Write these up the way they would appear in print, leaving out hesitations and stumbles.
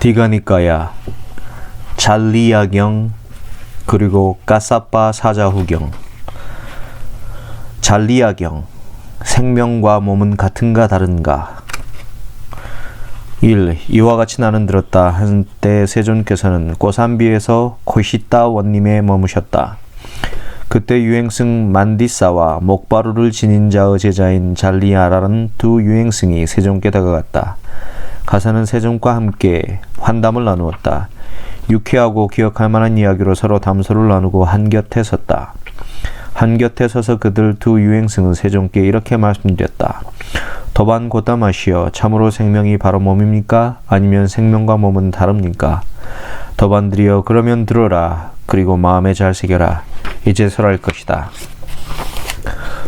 디가니까야, 잘리야경, 그리고 까사빠 사자후경. 잘리야경, 생명과 몸은 같은가 다른가. 1. 이와 같이 나는 들었다. 한때 세존께서는 고산비에서 코시따 원님에 머무셨다. 그때 유행승 만디사와 목바루를 지닌 자의 제자인 잘리야라는 두 유행승이 세존께 다가갔다. 가사는 세존과 함께 환담을 나누었다. 유쾌하고 기억할 만한 이야기로 서로 담소를 나누고 한곁에 섰다. 한곁에 서서 그들 두 유행승은 세존께 이렇게 말씀드렸다. 도반 고따마시여, 참으로 생명이 바로 몸입니까? 아니면 생명과 몸은 다릅니까? 도반들이여, 그러면 들어라. 그리고 마음에 잘 새겨라. 이제 설할 것이다.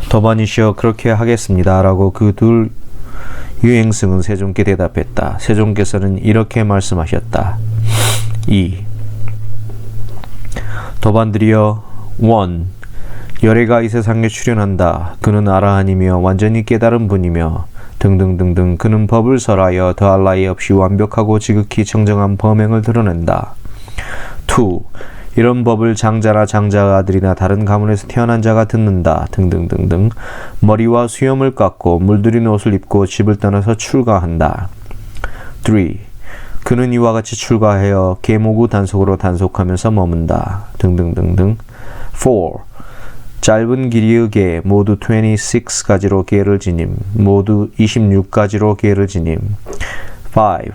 도반이시여, 그렇게 하겠습니다. 라고 그 둘 유행승은 세존께 대답했다. 세존께서는 이렇게 말씀하셨다. 2. 도반들이여, 1. 열애가 이 세상에 출현한다. 그는 아라한이며 완전히 깨달은 분이며 등등등등. 그는 법을 설하여 더할 나위 없이 완벽하고 지극히 정정한 범행을 드러낸다. 2. 이런 법을 장자나 장자의 아들이나 다른 가문에서 태어난 자가 듣는다. 등등등등. 머리와 수염을 깎고 물들인 옷을 입고 집을 떠나서 출가한다. 3. 그는 이와 같이 출가하여 계모구 단속으로 단속하면서 머문다. 등등등등. 4. 짧은 길이의 개 모두 26가지로 개를 지님, 모두 26가지로 개를 지님. 5.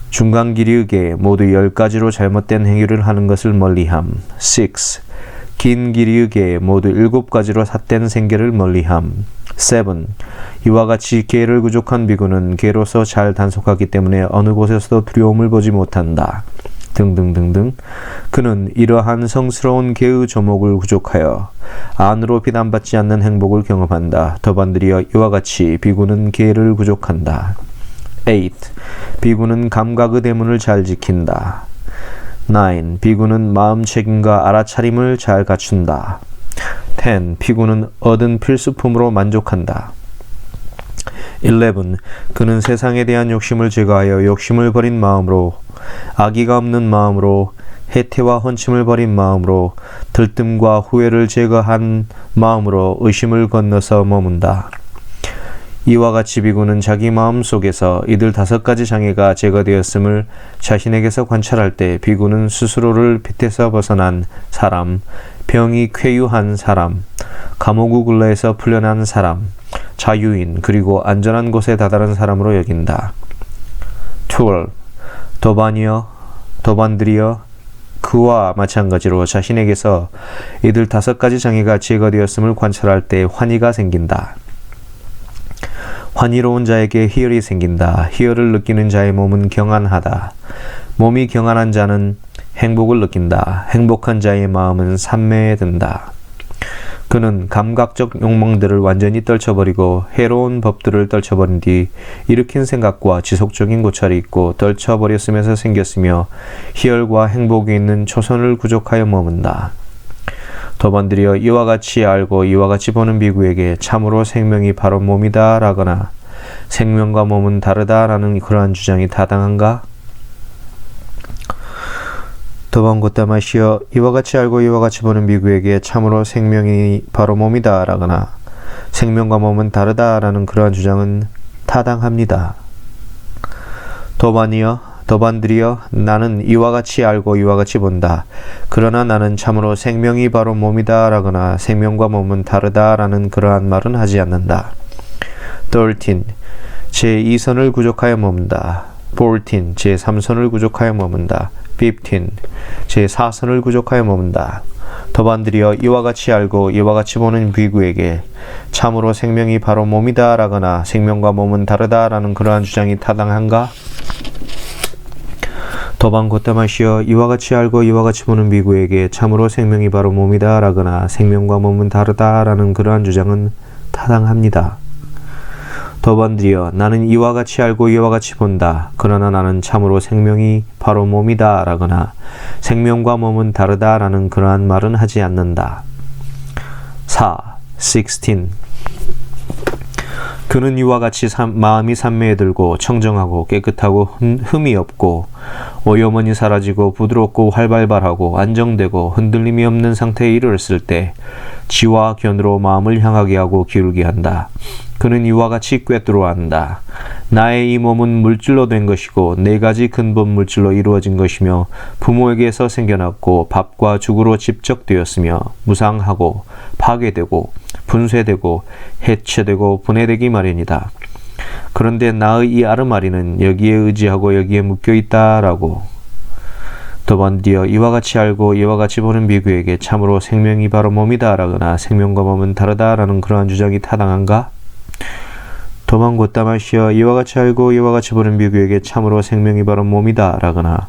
중간 길이의 개 모두 10가지로 잘못된 행위를 하는 것을 멀리함. 6. 긴 길이의 개 모두 7가지로 삿된 생계를 멀리함. 7. 이와 같이 개를 구족한 비구는 개로서 잘 단속하기 때문에 어느 곳에서도 두려움을 보지 못한다. 등등등등. 그는 이러한 성스러운 개의 조목을 구족하여 안으로 비난받지 않는 행복을 경험한다. 더반들이여, 이와 같이 비구는 개를 구족한다. 8. 비구는 감각의 대문을 잘 지킨다. 9. 비구는 마음 책임과 알아차림을 잘 갖춘다. 10. 비구는 얻은 필수품으로 만족한다. 11. 그는 세상에 대한 욕심을 제거하여 욕심을 버린 마음으로, 악의가 없는 마음으로, 해태와 헌침을 버린 마음으로, 들뜸과 후회를 제거한 마음으로 의심을 건너서 머문다. 이와 같이 비구는 자기 마음 속에서 이들 5가지 장애가 제거되었음을 자신에게서 관찰할 때 비구는 스스로를 빗에서 벗어난 사람, 병이 쾌유한 사람, 감옥의 굴레에서 풀려난 사람, 자유인, 그리고 안전한 곳에 다다른 사람으로 여긴다. 12. 도반들이여, 그와 마찬가지로 자신에게서 이들 5가지 장애가 제거되었음을 관찰할 때 환희가 생긴다. 환희로운 자에게 희열이 생긴다. 희열을 느끼는 자의 몸은 경안하다. 몸이 경안한 자는 행복을 느낀다. 행복한 자의 마음은 산매에 든다. 그는 감각적 욕망들을 완전히 떨쳐버리고 해로운 법들을 떨쳐버린 뒤 일으킨 생각과 지속적인 고찰이 있고 떨쳐버렸으면서 생겼으며 희열과 행복이 있는 초선을 구족하여 머문다. 도반들이여, 이와 같이 알고 이와 같이 보는 비구에게 참으로 생명이 바로 몸이다 라거나 생명과 몸은 다르다 라는 그러한 주장이 타당한가? 도반 고따마시여, 이와 같이 알고 이와 같이 보는 비구에게 참으로 생명이 바로 몸이다 라거나 생명과 몸은 다르다 라는 그러한 주장은 타당합니다. 도반들이여, 나는 이와 같이 알고 이와 같이 본다. 그러나 나는 참으로 생명이 바로 몸이다 라거나 생명과 몸은 다르다 라는 그러한 말은 하지 않는다. 13. 제2선을 구족하여 머문다. 14. 제3선을 구족하여 머문다. 15. 제4선을 구족하여 머문다. 도반들이여, 이와 같이 알고 이와 같이 보는 비구에게 참으로 생명이 바로 몸이다 라거나 생명과 몸은 다르다 라는 그러한 주장이 타당한가? 도반 고따마시여, 이와 같이 알고 이와 같이 보는 비구에게 참으로 생명이 바로 몸이다 라거나 생명과 몸은 다르다 라는 그러한 주장은 타당합니다. 도반들이여, 나는 이와 같이 알고 이와 같이 본다. 그러나 나는 참으로 생명이 바로 몸이다 라거나 생명과 몸은 다르다 라는 그러한 말은 하지 않는다. 4. 16. 그는 이와 같이 마음이 산매에 들고 청정하고 깨끗하고 흠이 없고 오염원이 사라지고 부드럽고 활발하고 안정되고 흔들림이 없는 상태에 이르렀을 때 지와 견으로 마음을 향하게 하고 기울게 한다. 그는 이와 같이 꿰뚫어한다. 나의 이 몸은 물질로 된 것이고 네 가지 근본 물질로 이루어진 것이며 부모에게서 생겨났고 밥과 죽으로 집적되었으며 무상하고 파괴되고 분쇄되고 해체되고 분해되기 마련이다. 그런데 나의 이 아르마리는 여기에 의지하고 여기에 묶여 있다라고. 더반디어 이와 같이 알고 이와 같이 보는 비구에게 참으로 생명이 바로 몸이다 라거나 생명과 몸은 다르다라는 그러한 주장이 타당한가? 도만 곧다마시어 이와 같이 알고 이와 같이 보는 비구에게 참으로 생명이 바로 몸이다 라거나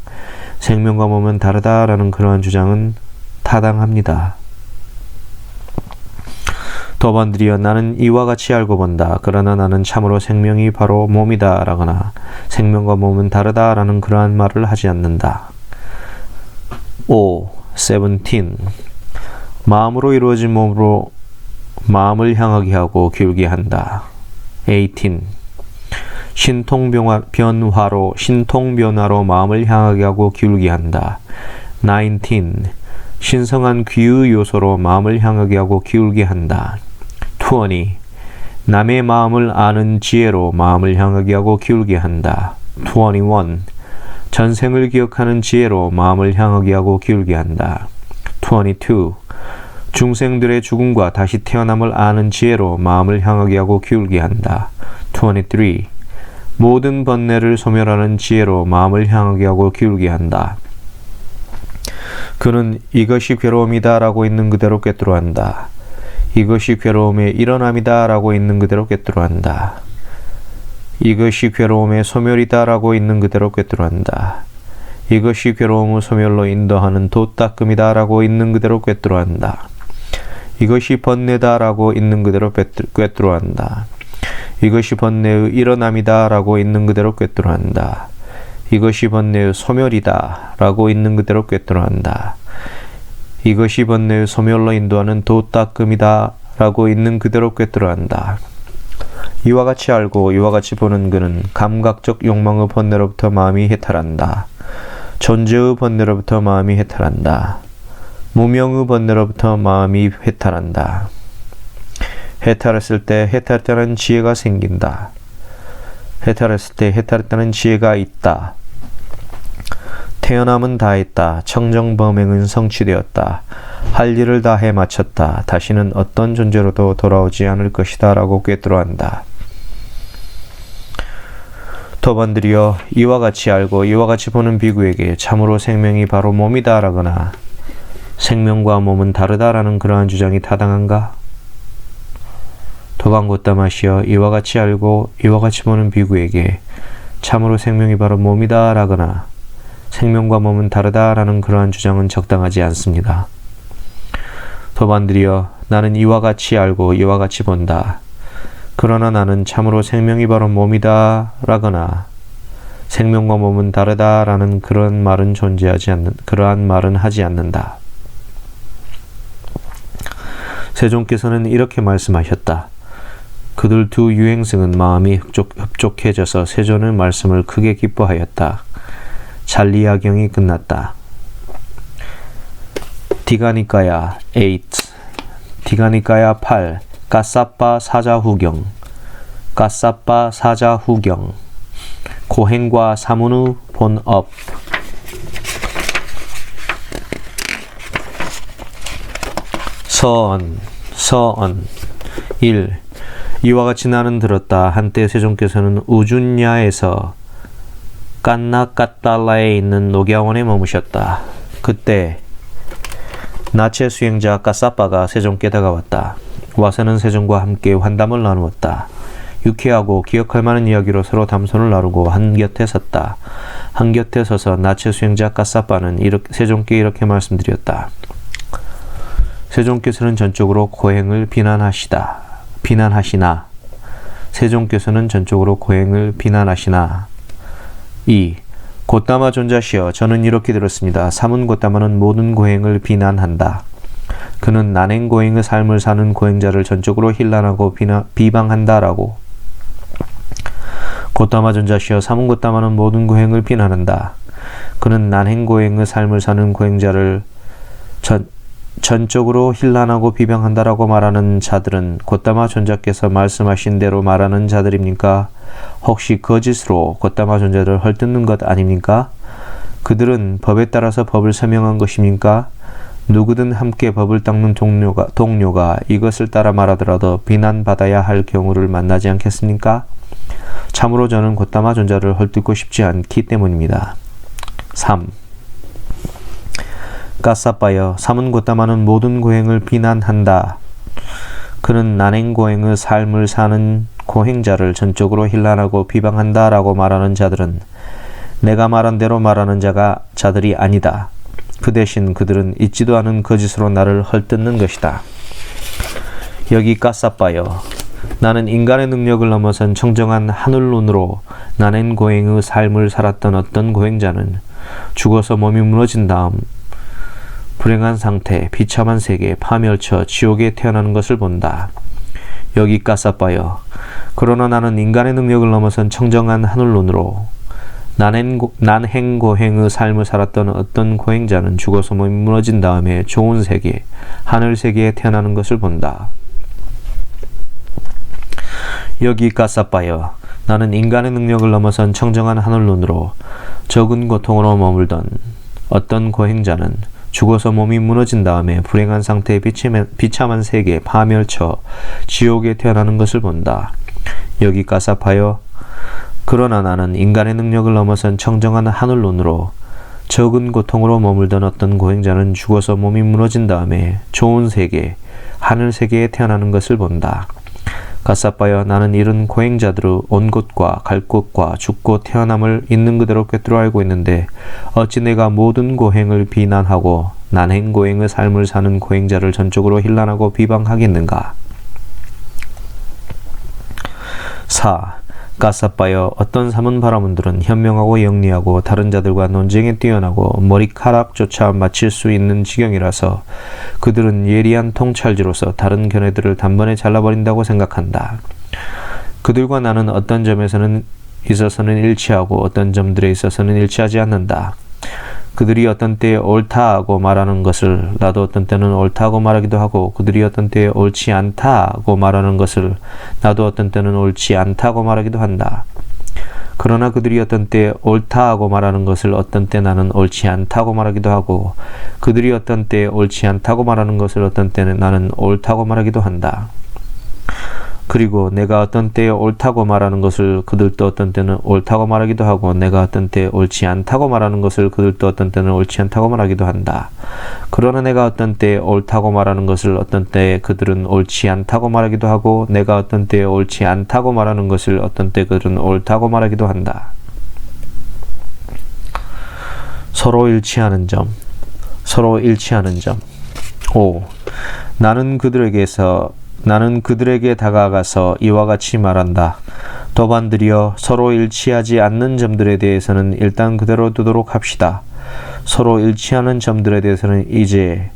생명과 몸은 다르다라는 그러한 주장은 타당합니다. 더반드리어 나는 이와 같이 알고 본다. 그러나 나는 참으로 생명이 바로 몸이다 라거나 생명과 몸은 다르다 라는 그러한 말을 하지 않는다. 17. 마음으로 이루어진 몸으로 마음을 향하게 하고 기울게 한다. 18. 신통변화로 마음을 향하게 하고 기울게 한다. 19. 신성한 귀의 요소로 마음을 향하게 하고 기울게 한다. 20. 남의 마음을 아는 지혜로 마음을 향하게 하고 기울게 한다. 21. 전생을 기억하는 지혜로 마음을 향하게 하고 기울게 한다. 22. 중생들의 죽음과 다시 태어남을 아는 지혜로 마음을 향하게 하고 기울게 한다. 23. 모든 번뇌를 소멸하는 지혜로 마음을 향하게 하고 기울게 한다. 그는 이것이 괴로움이다 라고 있는 그대로 꿰뚫어한다. 이것이 괴로움의 일어남이다 라고 있는 그대로 꿰뚫어한다. 이것이 괴로움의 소멸이다 라고 있는 그대로 꿰뚫어한다. 이것이 괴로움의 소멸로 인도하는 돛닦음이다 라고 있는 그대로 꿰뚫어한다. 이것이 번뇌다 라고 있는 그대로 꿰뚫어한다. 이것이 번뇌의 일어남이다 라고 있는 그대로 꿰뚫어한다. 이것이 번뇌의 소멸이다 라고 있는 그대로 꿰뚫어한다. 이것이 번뇌의 소멸로 인도하는 돛닦음이다 라고 있는 그대로 꿰뚫어한다. 이와 같이 알고 이와 같이 보는 그는 감각적 욕망의 번뇌로부터 마음이 해탈한다. 존재의 번뇌로부터 마음이 해탈한다. 무명의 번뇌로부터 마음이 해탈한다. 해탈했을 때 해탈했다는 지혜가 생긴다. 해탈했을 때 해탈했다는 지혜가 있다. 태어남은 다했다. 청정범행은 성취되었다. 할 일을 다 해마쳤다. 다시는 어떤 존재로도 돌아오지 않을 것이다 라고 꿰뚫어한다. 더반드리어 이와 같이 알고 이와 같이 보는 비구에게 참으로 생명이 바로 몸이다 라거나 생명과 몸은 다르다라는 그러한 주장이 타당한가? 도방고따마시어 이와 같이 알고 이와 같이 보는 비구에게 참으로 생명이 바로 몸이다 라거나 생명과 몸은 다르다라는 그러한 주장은 적당하지 않습니다. 도반드리어 나는 이와 같이 알고 이와 같이 본다. 그러나 나는 참으로 생명이 바로 몸이다 라거나 생명과 몸은 다르다라는 그러한 말은 하지 않는다. 세종께서는 이렇게 말씀하셨다. 그들 두 유행승은 마음이 흡족해져서 세존의 말씀을 크게 기뻐하였다. 잘리야경이 끝났다. 디가니까야 8, 디가니까야 8, 까사빠 사자후경, 까사빠 사자후경, 고행과 사문의 본업. 서언 1. 이와 같이 나는 들었다. 한때 세종께서는 우준야에서 깐나까달라에 있는 녹야원에 머무셨다. 그때 나체 수행자 까사빠가 세종께 다가왔다. 와서는 세종과 함께 환담을 나누었다. 유쾌하고 기억할 만한 이야기로 서로 담소를 나누고 한곁에 섰다. 한곁에 서서 나체 수행자 까사빠는 세종께 이렇게 말씀드렸다. 세종께서는 전적으로 고행을 비난하시나. 세종께서는 전적으로 고행을 비난하시나. 2. 고따마 존자시여, 저는 이렇게 들었습니다. 사문 고따마는 모든 고행을 비난한다. 그는 난행고행의 삶을 사는 고행자를 전적으로 힐난하고 비방한다라고. 곧다마 전자시여 삼은 곧다마는 모든 고행을 비난한다. 그는 난행고행의 삶을 사는 고행자를 전적으로 힐난하고 비방한다라고 말하는 자들은 곧다마 존자께서 말씀하신 대로 말하는 자들입니까? 혹시 거짓으로 곧다마 존자를 헐뜯는 것 아닙니까? 그들은 법에 따라서 법을 설명한 것입니까? 누구든 함께 법을 닦는 동료가 이것을 따라 말하더라도 비난받아야 할 경우를 만나지 않겠습니까? 참으로 저는 곧다마 존자를 헐뜯고 싶지 않기 때문입니다. 3. 까사빠여 삼은 곧다마는 모든 고행을 비난한다. 그는 난행고행의 삶을 사는 고행자를 전적으로 힐난하고 비방한다 라고 말하는 자들은 내가 말한 대로 말하는 자들이 아니다. 그 대신 그들은 있지도 않은 거짓으로 나를 헐뜯는 것이다. 여기 까사빠여 나는 인간의 능력을 넘어선 청정한 하늘론으로 난행고행의 삶을 살았던 어떤 고행자는 죽어서 몸이 무너진 다음 불행한 상태, 비참한 세계, 파멸처, 지옥에 태어나는 것을 본다. 여기 까사빠여 그러나 나는 인간의 능력을 넘어선 청정한 하늘론으로 난행고행의 삶을 살았던 어떤 고행자는 죽어서 몸이 무너진 다음에 좋은 세계, 하늘 세계에 태어나는 것을 본다. 여기 까사빠여 나는 인간의 능력을 넘어선 청정한 하늘론으로 적은 고통으로 머물던 어떤 고행자는 죽어서 몸이 무너진 다음에 불행한 상태의 비참한 세계, 파멸처, 지옥에 태어나는 것을 본다. 여기 까사빠여 그러나 나는 인간의 능력을 넘어선 청정한 하늘론으로 적은 고통으로 머물던 어떤 고행자는 죽어서 몸이 무너진 다음에 좋은 세계, 하늘 세계에 태어나는 것을 본다. 까사빠여 나는 이런 고행자들의 온 곳과 갈 곳과 죽고 태어남을 있는 그대로 꿰뚫어 알고 있는데 어찌 내가 모든 고행을 비난하고 난행고행의 삶을 사는 고행자를 전적으로 힐난하고 비방하겠는가? 4. 까사빠여 어떤 사문바라문들은 현명하고 영리하고 다른 자들과 논쟁에 뛰어나고 머리카락조차 맞힐 수 있는 지경이라서 그들은 예리한 통찰지로서 다른 견해들을 단번에 잘라버린다고 생각한다. 그들과 나는 어떤 점에서는 있어서는 일치하고 어떤 점들에 있어서는 일치하지 않는다. 그들이 어떤 때에 옳다고 말하는 것을 나도 어떤 때는 옳다고 말하기도 하고 그들이 어떤 때에 옳지 않다고 말하는 것을 나도 어떤 때는 옳지 않다고 말하기도 한다. 그러나 그들이 어떤 때에 옳다고 말하는 것을 어떤 때 나는 옳지 않다고 말하기도 하고 그들이 어떤 때에 옳지 않다고 말하는 것을 어떤 때는 나는 옳다고 말하기도 한다. 그리고 내가 어떤 때에 옳다고 말하는 것을 그들도 어떤 때는 옳다고 말하기도 하고 내가 어떤 때에 옳지 않다고 말하는 것을 그들도 어떤 때는 옳지 않다고 말하기도 한다. 그러나 내가 어떤 때에 옳다고 말하는 것을 어떤 때에 그들은 옳지 않다고 말하기도 하고 내가 어떤 때에 옳지 않다고 말하는 것을 어떤 때 그들은 옳다고 말하기도 한다. 서로 일치하는 점. 5. 나는 그들에게 다가가서 이와 같이 말한다. 도반들이여 서로 일치하지 않는 점들에 대해서는 일단 그대로 두도록 합시다. 서로 일치하는 점들에 대해서는 이제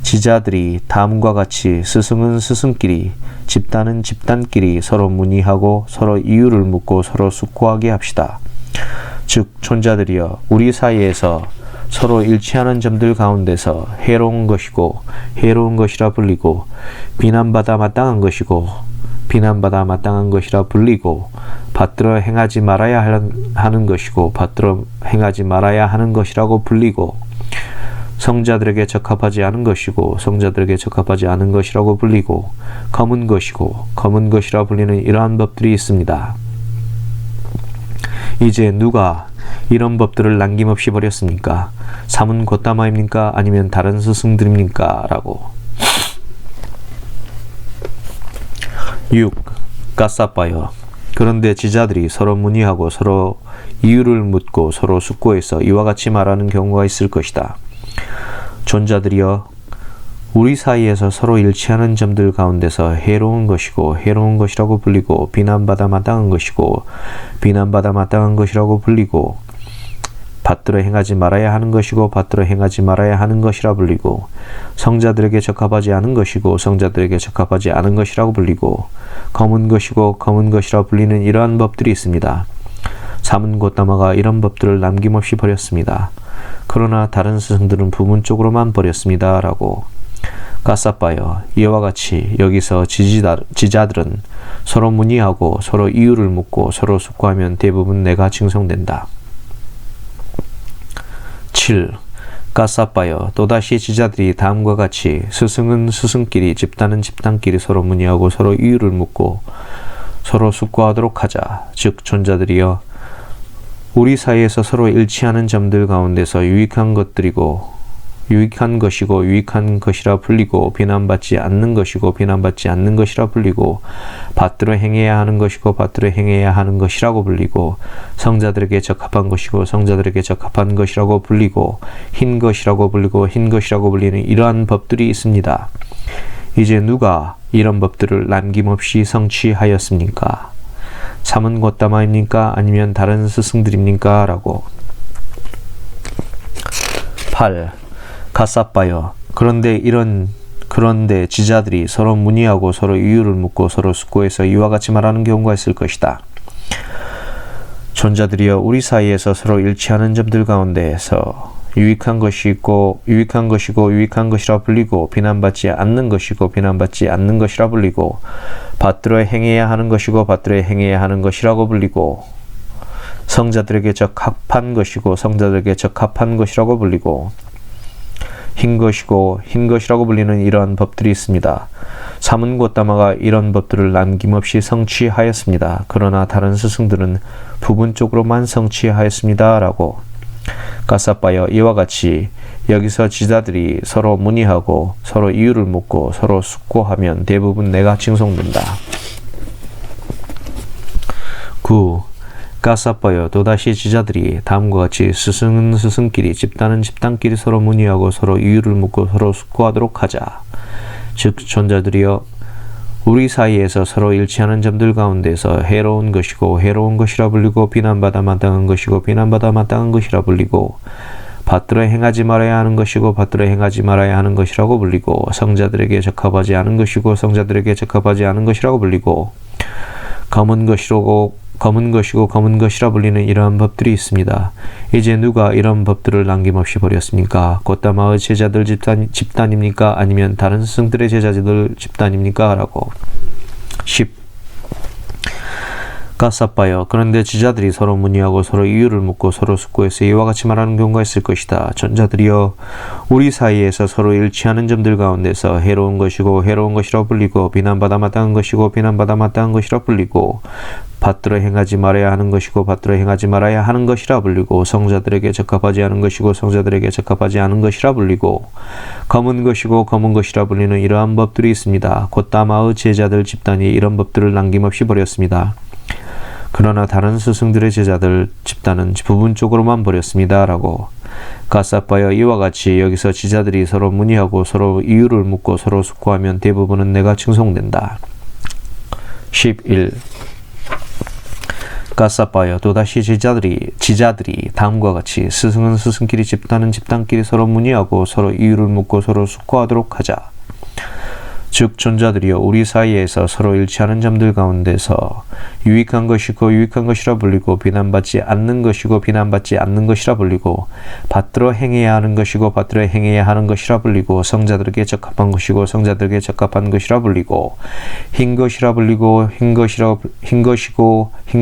지자들이 다음과 같이 스승은 스승끼리, 집단은 집단끼리 서로 문의하고 서로 이유를 묻고 서로 숙고하게 합시다. 즉 존자들이여 우리 사이에서 서로 일치하는 점들 가운데서 해로운 것이고 해로운 것이라 불리고 비난받아 마땅한 것이고 비난받아 마땅한 것이라 불리고 받들어 행하지 말아야 하는 것이고 받들어 행하지 말아야 하는 것이라고 불리고 성자들에게 적합하지 않은 것이고 성자들에게 적합하지 않은 것이라고 불리고 검은 것이고 검은 것이라 불리는 이러한 법들이 있습니다. 이제 누가 이런 법들을 남김없이 버렸습니까? 삼은 곧다마입니까? 아니면 다른 스승들입니까? 라고. 6. 까사빠여 그런데 지자들이 서로 문의하고 서로 이유를 묻고 서로 숙고해서 이와 같이 말하는 경우가 있을 것이다. 존자들이여 우리 사이에서 서로 일치하는 점들 가운데서 해로운 것이고 해로운 것이라고 불리고 비난받아 마땅한 것이고 비난받아 마땅한 것이라고 불리고 받들어 행하지 말아야 하는 것이고 받들어 행하지 말아야 하는 것이라 불리고 성자들에게 적합하지 않은 것이고 성자들에게 적합하지 않은 것이라고 불리고 검은 것이고 검은 것이라 불리는 이러한 법들이 있습니다. 사문 곶다마가 이런 법들을 남김없이 버렸습니다. 그러나 다른 스승들은 부분적으로만 버렸습니다. 라고. 가사빠여, 이와 같이 여기서 지자들은 서로 문의하고 서로 이유를 묻고 서로 숙고하면 대부분 내가 칭송된다. 7. 가사빠여, 또다시 지자들이 다음과 같이 스승은 스승끼리 집단은 집단끼리 서로 문의하고 서로 이유를 묻고 서로 숙고하도록 하자. 즉 존자들이여 우리 사이에서 서로 일치하는 점들 가운데서 유익한 것이고 유익한 것이라 불리고 비난받지 않는 것이고 비난받지 않는 것이라 불리고 받들어 행해야 하는 것이고 받들어 행해야 하는 것이라고 불리고 성자들에게 적합한 것이고 성자들에게 적합한 것이라고 불리고 흰 것이라고 불리고 흰 것이라고 불리는 이러한 법들이 있습니다. 이제 누가 이런 법들을 남김없이 성취하였습니까? 사문 곶다마입니까? 아니면 다른 스승들입니까? 라고. 8. 가사빠여, 그런데 지자들이 서로 문의하고 서로 이유를 묻고 서로 숙고해서 이와 같이 말하는 경우가 있을 것이다. 존자들이여 우리 사이에서 서로 일치하는 점들 가운데에서 유익한 것이고 유익한 것이라 불리고 비난받지 않는 것이고 비난받지 않는 것이라 불리고 받들어 행해야 하는 것이고 받들어 행해야 하는 것이라고 불리고 성자들에게 적합한 것이고 성자들에게 적합한 것이라고 불리고 흰 것이라고 불리는 이러한 법들이 있습니다. 사문 곶다마가 이런 법들을 남김없이 성취하였습니다. 그러나 다른 스승들은 부분적으로만 성취하였습니다. 라고. 가사빠여, 이와 같이 여기서 지자들이 서로 문의하고 서로 이유를 묻고 서로 숙고하면 대부분 내가 칭송된다. 9. 가사빠여, 또다시 지자들이 다음과 같이 스승은 스승끼리 집단은 집단끼리 서로 문의하고 서로 이유를 묻고 서로 숙고하도록 하자. 즉 존자들이여 우리 사이에서 서로 일치하는 점들 가운데서 해로운 것이고 해로운 것이라 불리고 비난받아 마땅한 것이고 비난받아 마땅한 것이라 불리고 받들어 행하지 말아야 하는 것이고 받들어 행하지 말아야 하는 것이라고 불리고 성자들에게 적합하지 않은 것이고 성자들에게 적합하지 않은 것이라고 불리고 검은 것이라 불리는 이러한 법들이 있습니다. 이제 누가 이런 법들을 남김없이 버렸습니까? 곶다마의 제자들 집단입니까? 아니면 다른 스승들의 제자들 집단입니까? 라고. 10. 가사빠여, 그런데 지자들이 서로 문의하고 서로 이유를 묻고 서로 숙고해서 이와 같이 말하는 경우가 있을 것이다. 전자들이여 우리 사이에서 서로 일치하는 점들 가운데서 해로운 것이고 해로운 것이라 불리고 비난받아 마땅한 것이고 비난받아 마땅한 것이라 불리고 받들어 행하지 말아야 하는 것이고 받들어 행하지 말아야 하는 것이라 불리고 성자들에게 적합하지 않은 것이고 성자들에게 적합하지 않은 것이라 불리고 검은 것이라 불리는 이러한 법들이 있습니다. 곶다마의 제자들 집단이 이런 법들을 남김없이 버렸습니다. 그러나 다른 스승들의 제자들 집단은 부분적으로만 버렸습니다. 라고. 가사빠여, 이와 같이 여기서 지자들이 서로 문의하고 서로 이유를 묻고 서로 숙고하면 대부분은 내가 칭송된다. 11. 가사빠여, 또다시 지자들이 다음과 같이 스승은 스승끼리 집단은 집단끼리 서로 문의하고 서로 이유를 묻고 서로 숙고하도록 하자. 즉 존자들이여 우리 사이에서 서로 일치하는 점들 가운데서 유익한 것이고 유익한 것이라 불리고 비난받지 않는 것이고 비난받지 않는 것이라 불리고 받들어 행해야 하는 것이고 받들어 행해야 하는 것이라 불리고 성자들에게 적합한 것이고 성자들에게 적합한 것이라 불리고 흰 것이라 불리고 흰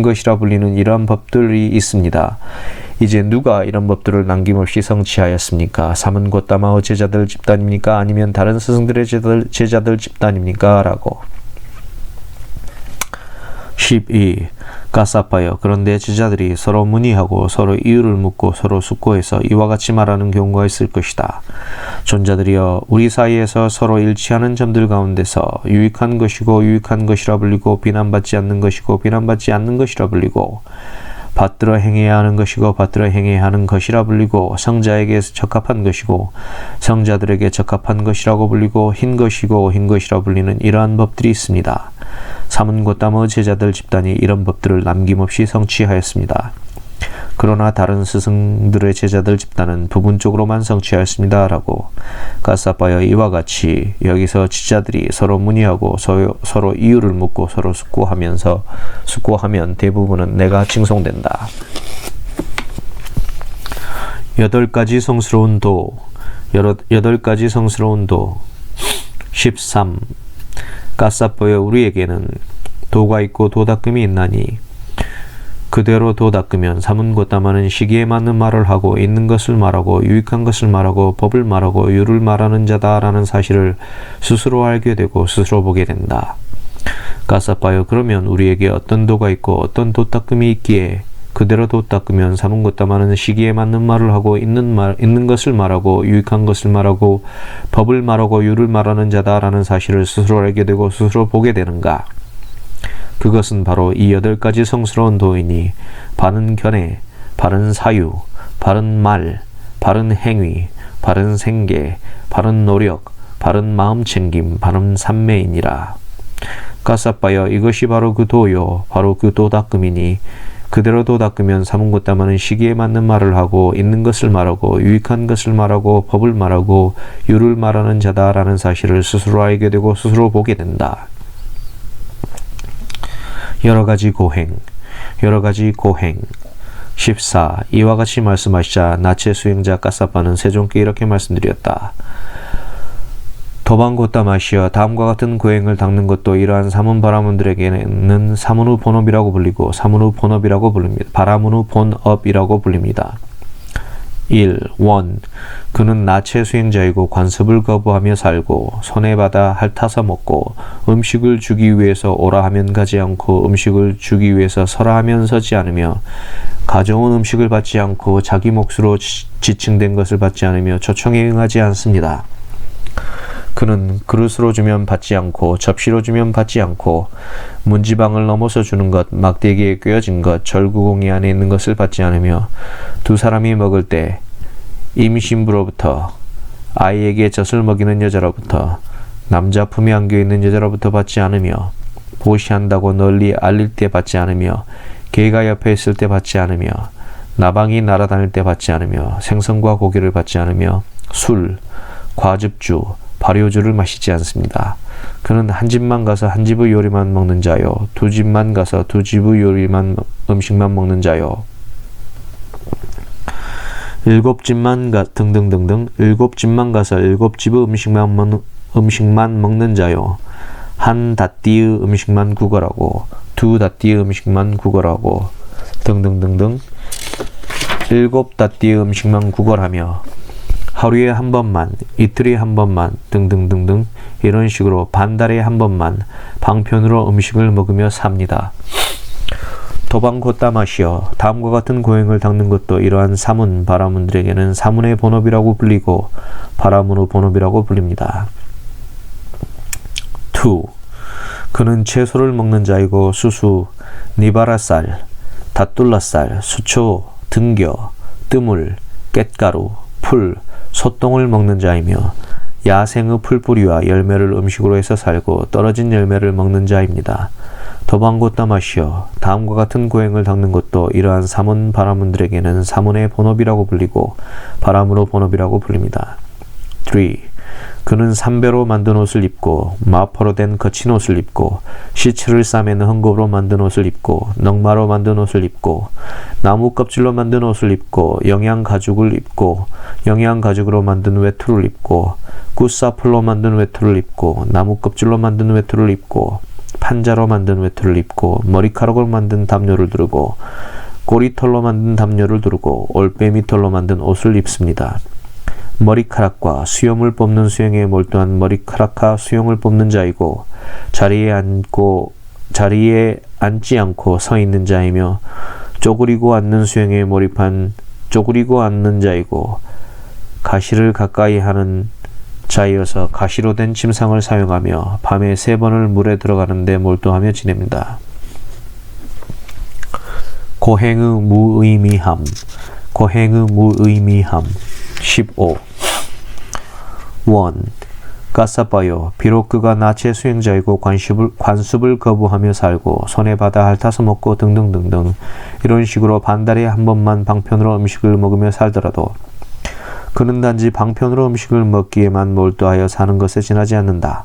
것이라 불리는 이러한 법들이 있습니다. 이제 누가 이런 법들을 남김없이 성취하였습니까? 사문 곶다마의 제자들 집단입니까? 아니면 다른 스승들의 제자들 집단입니까? 라고. 12. 가사빠여, 그런데 지자들이 서로 문의하고 서로 이유를 묻고 서로 숙고해서 이와 같이 말하는 경우가 있을 것이다. 존자들이여 우리 사이에서 서로 일치하는 점들 가운데서 유익한 것이고 유익한 것이라 불리고 비난받지 않는 것이고 비난받지 않는 것이라 불리고 받들어 행해야 하는 것이고 받들어 행해야 하는 것이라 불리고 성자에게 적합한 것이고 성자들에게 적합한 것이라고 불리고 흰 것이라 불리는 이러한 법들이 있습니다. 사문 곶다마의 제자들 집단이 이런 법들을 남김없이 성취하였습니다. 그러나 다른 스승들의 제자들 집단은 부분적으로만 성취하였습니다. 라고 가사빠여 이와 같이 여기서 지자들이 서로 문의하고 서로 이유를 묻고 서로 숙고하면 대부분은 내가 칭송된다. 8가지 성스러운 도 8가지 성스러운 도 13. 가사빠여 우리에게는 도가 있고 도닦음이 있나니 그대로 도닦으면 사문고따마는 시기에 맞는 말을 하고 있는 것을 말하고 유익한 것을 말하고 법을 말하고 유를 말하는 자다라는 사실을 스스로 알게 되고 스스로 보게 된다. 가사빠여 그러면 우리에게 어떤 도가 있고 어떤 도닦음이 있기에 그대로 도닦으면 사문고따마는 시기에 맞는 말을 하고 있는 것을 말하고 유익한 것을 말하고 법을 말하고 유를 말하는 자다라는 사실을 스스로 알게 되고 스스로 보게 되는가? 그것은 바로 이 8가지 성스러운 도이니 바른 견해, 바른 사유, 바른 말, 바른 행위, 바른 생계, 바른 노력, 바른 마음챙김, 바른 삼매이니라. 가사빠여 이것이 바로 그 도요, 바로 그 도닦음이니 그대로 도닦으면 사문고따마는 시기에 맞는 말을 하고 있는 것을 말하고 유익한 것을 말하고 법을 말하고 유를 말하는 자다라는 사실을 스스로 알게 되고 스스로 보게 된다. 여러가지 고행 14. 이와 같이 말씀하시자 나체 수행자 가사빠는 세종께 이렇게 말씀드렸다. 도방고따마시여 다음과 같은 고행을 닦는 것도 이러한 사문바라문들에게는 사문후 본업이라고 불리고 사문후 본업이라고 불립니다. 바라문후 본업이라고 불립니다. 1. 그는 나체 수행자이고 관습을 거부하며 살고 손해받아 핥아서 먹고 음식을 주기 위해서 오라 하면 가지 않고 음식을 주기 위해서 서라 하면 서지 않으며 가져온 음식을 받지 않고 자기 몫으로 지칭된 것을 받지 않으며 초청에 응하지 않습니다. 그는 그릇으로 주면 받지 않고 접시로 주면 받지 않고 문지방을 넘어서 주는 것, 막대기에 꿰어진 것, 절구공이 안에 있는 것을 받지 않으며 두 사람이 먹을 때 임신부로부터 아이에게 젖을 먹이는 여자로부터 남자 품에 안겨있는 여자로부터 받지 않으며 보시한다고 널리 알릴 때 받지 않으며 개가 옆에 있을 때 받지 않으며 나방이 날아다닐 때 받지 않으며 생선과 고기를 받지 않으며 술, 과즙주, 발효주를 마시지 않습니다. 그는 한 집만 가서 한 집의 요리만 먹는 자요, 두 집만 가서 두 집의 요리만 음식만 먹는 자요, 7집만 등등등등 7집만 가서 7집의 음식만 먹는 자요, 한 닷띠의 음식만 구걸하고 두 닷띠의 음식만 구걸하고 등등등등 7닷띠의 음식만 구걸하며 하루에 한 번만, 이틀에 한 번만 등등등등 이런 식으로 반달에 한 번만 방편으로 음식을 먹으며 삽니다. 도방고따마시여 다음과 같은 고행을 닦는 것도 이러한 사문, 바라문들에게는 사문의 본업이라고 불리고 바라문의 본업이라고 불립니다. 2. 그는 채소를 먹는 자이고 수수, 니바라쌀, 다뚤라쌀, 수초, 등겨, 뜨물, 깻가루, 풀, 소똥을 먹는 자이며 야생의 풀뿌리와 열매를 음식으로 해서 살고 떨어진 열매를 먹는 자입니다. 도방고따마시여 다음과 같은 고행을 닦는 것도 이러한 사문 바라문들에게는 사문의 본업이라고 불리고 바라문의 본업이라고 불립니다. 3. 그는 삼배로 만든 옷을 입고 마포로 된 거친 옷을 입고 시체를 싸매는 헝겊으로 만든 옷을 입고 넝마로 만든 옷을 입고 나무 껍질로 만든 옷을 입고 영양가죽을 입고 영양가죽으로 만든 외투를 입고 굿사풀로 만든 외투를 입고 나무 껍질로 만든 외투를 입고 판자로 만든 외투를 입고 머리카락으로 만든 담요를 두르고 꼬리털로 만든 담요를 두르고 올빼미 털로 만든 옷을 입습니다. 머리카락과 수염을 뽑는 수행에 몰두한 머리카락과 수염을 뽑는 자이고 자리에 앉지 않고 서 있는 자이며 쪼그리고 앉는 수행에 몰입한 쪼그리고 앉는 자이고 가시를 가까이 하는 자이어서 가시로 된 침상을 사용하며 밤에 3번을 물에 들어가는데 몰두하며 지냅니다. 고행의 무의미함 15. 1. 까싸빠요. 비록 그가 나체 수행자이고 관습을 거부하며 살고 손해받아 핥아서 먹고 등등등등 이런 식으로 반달에 한 번만 방편으로 음식을 먹으며 살더라도 그는 단지 방편으로 음식을 먹기에만 몰두하여 사는 것에 지나지 않는다.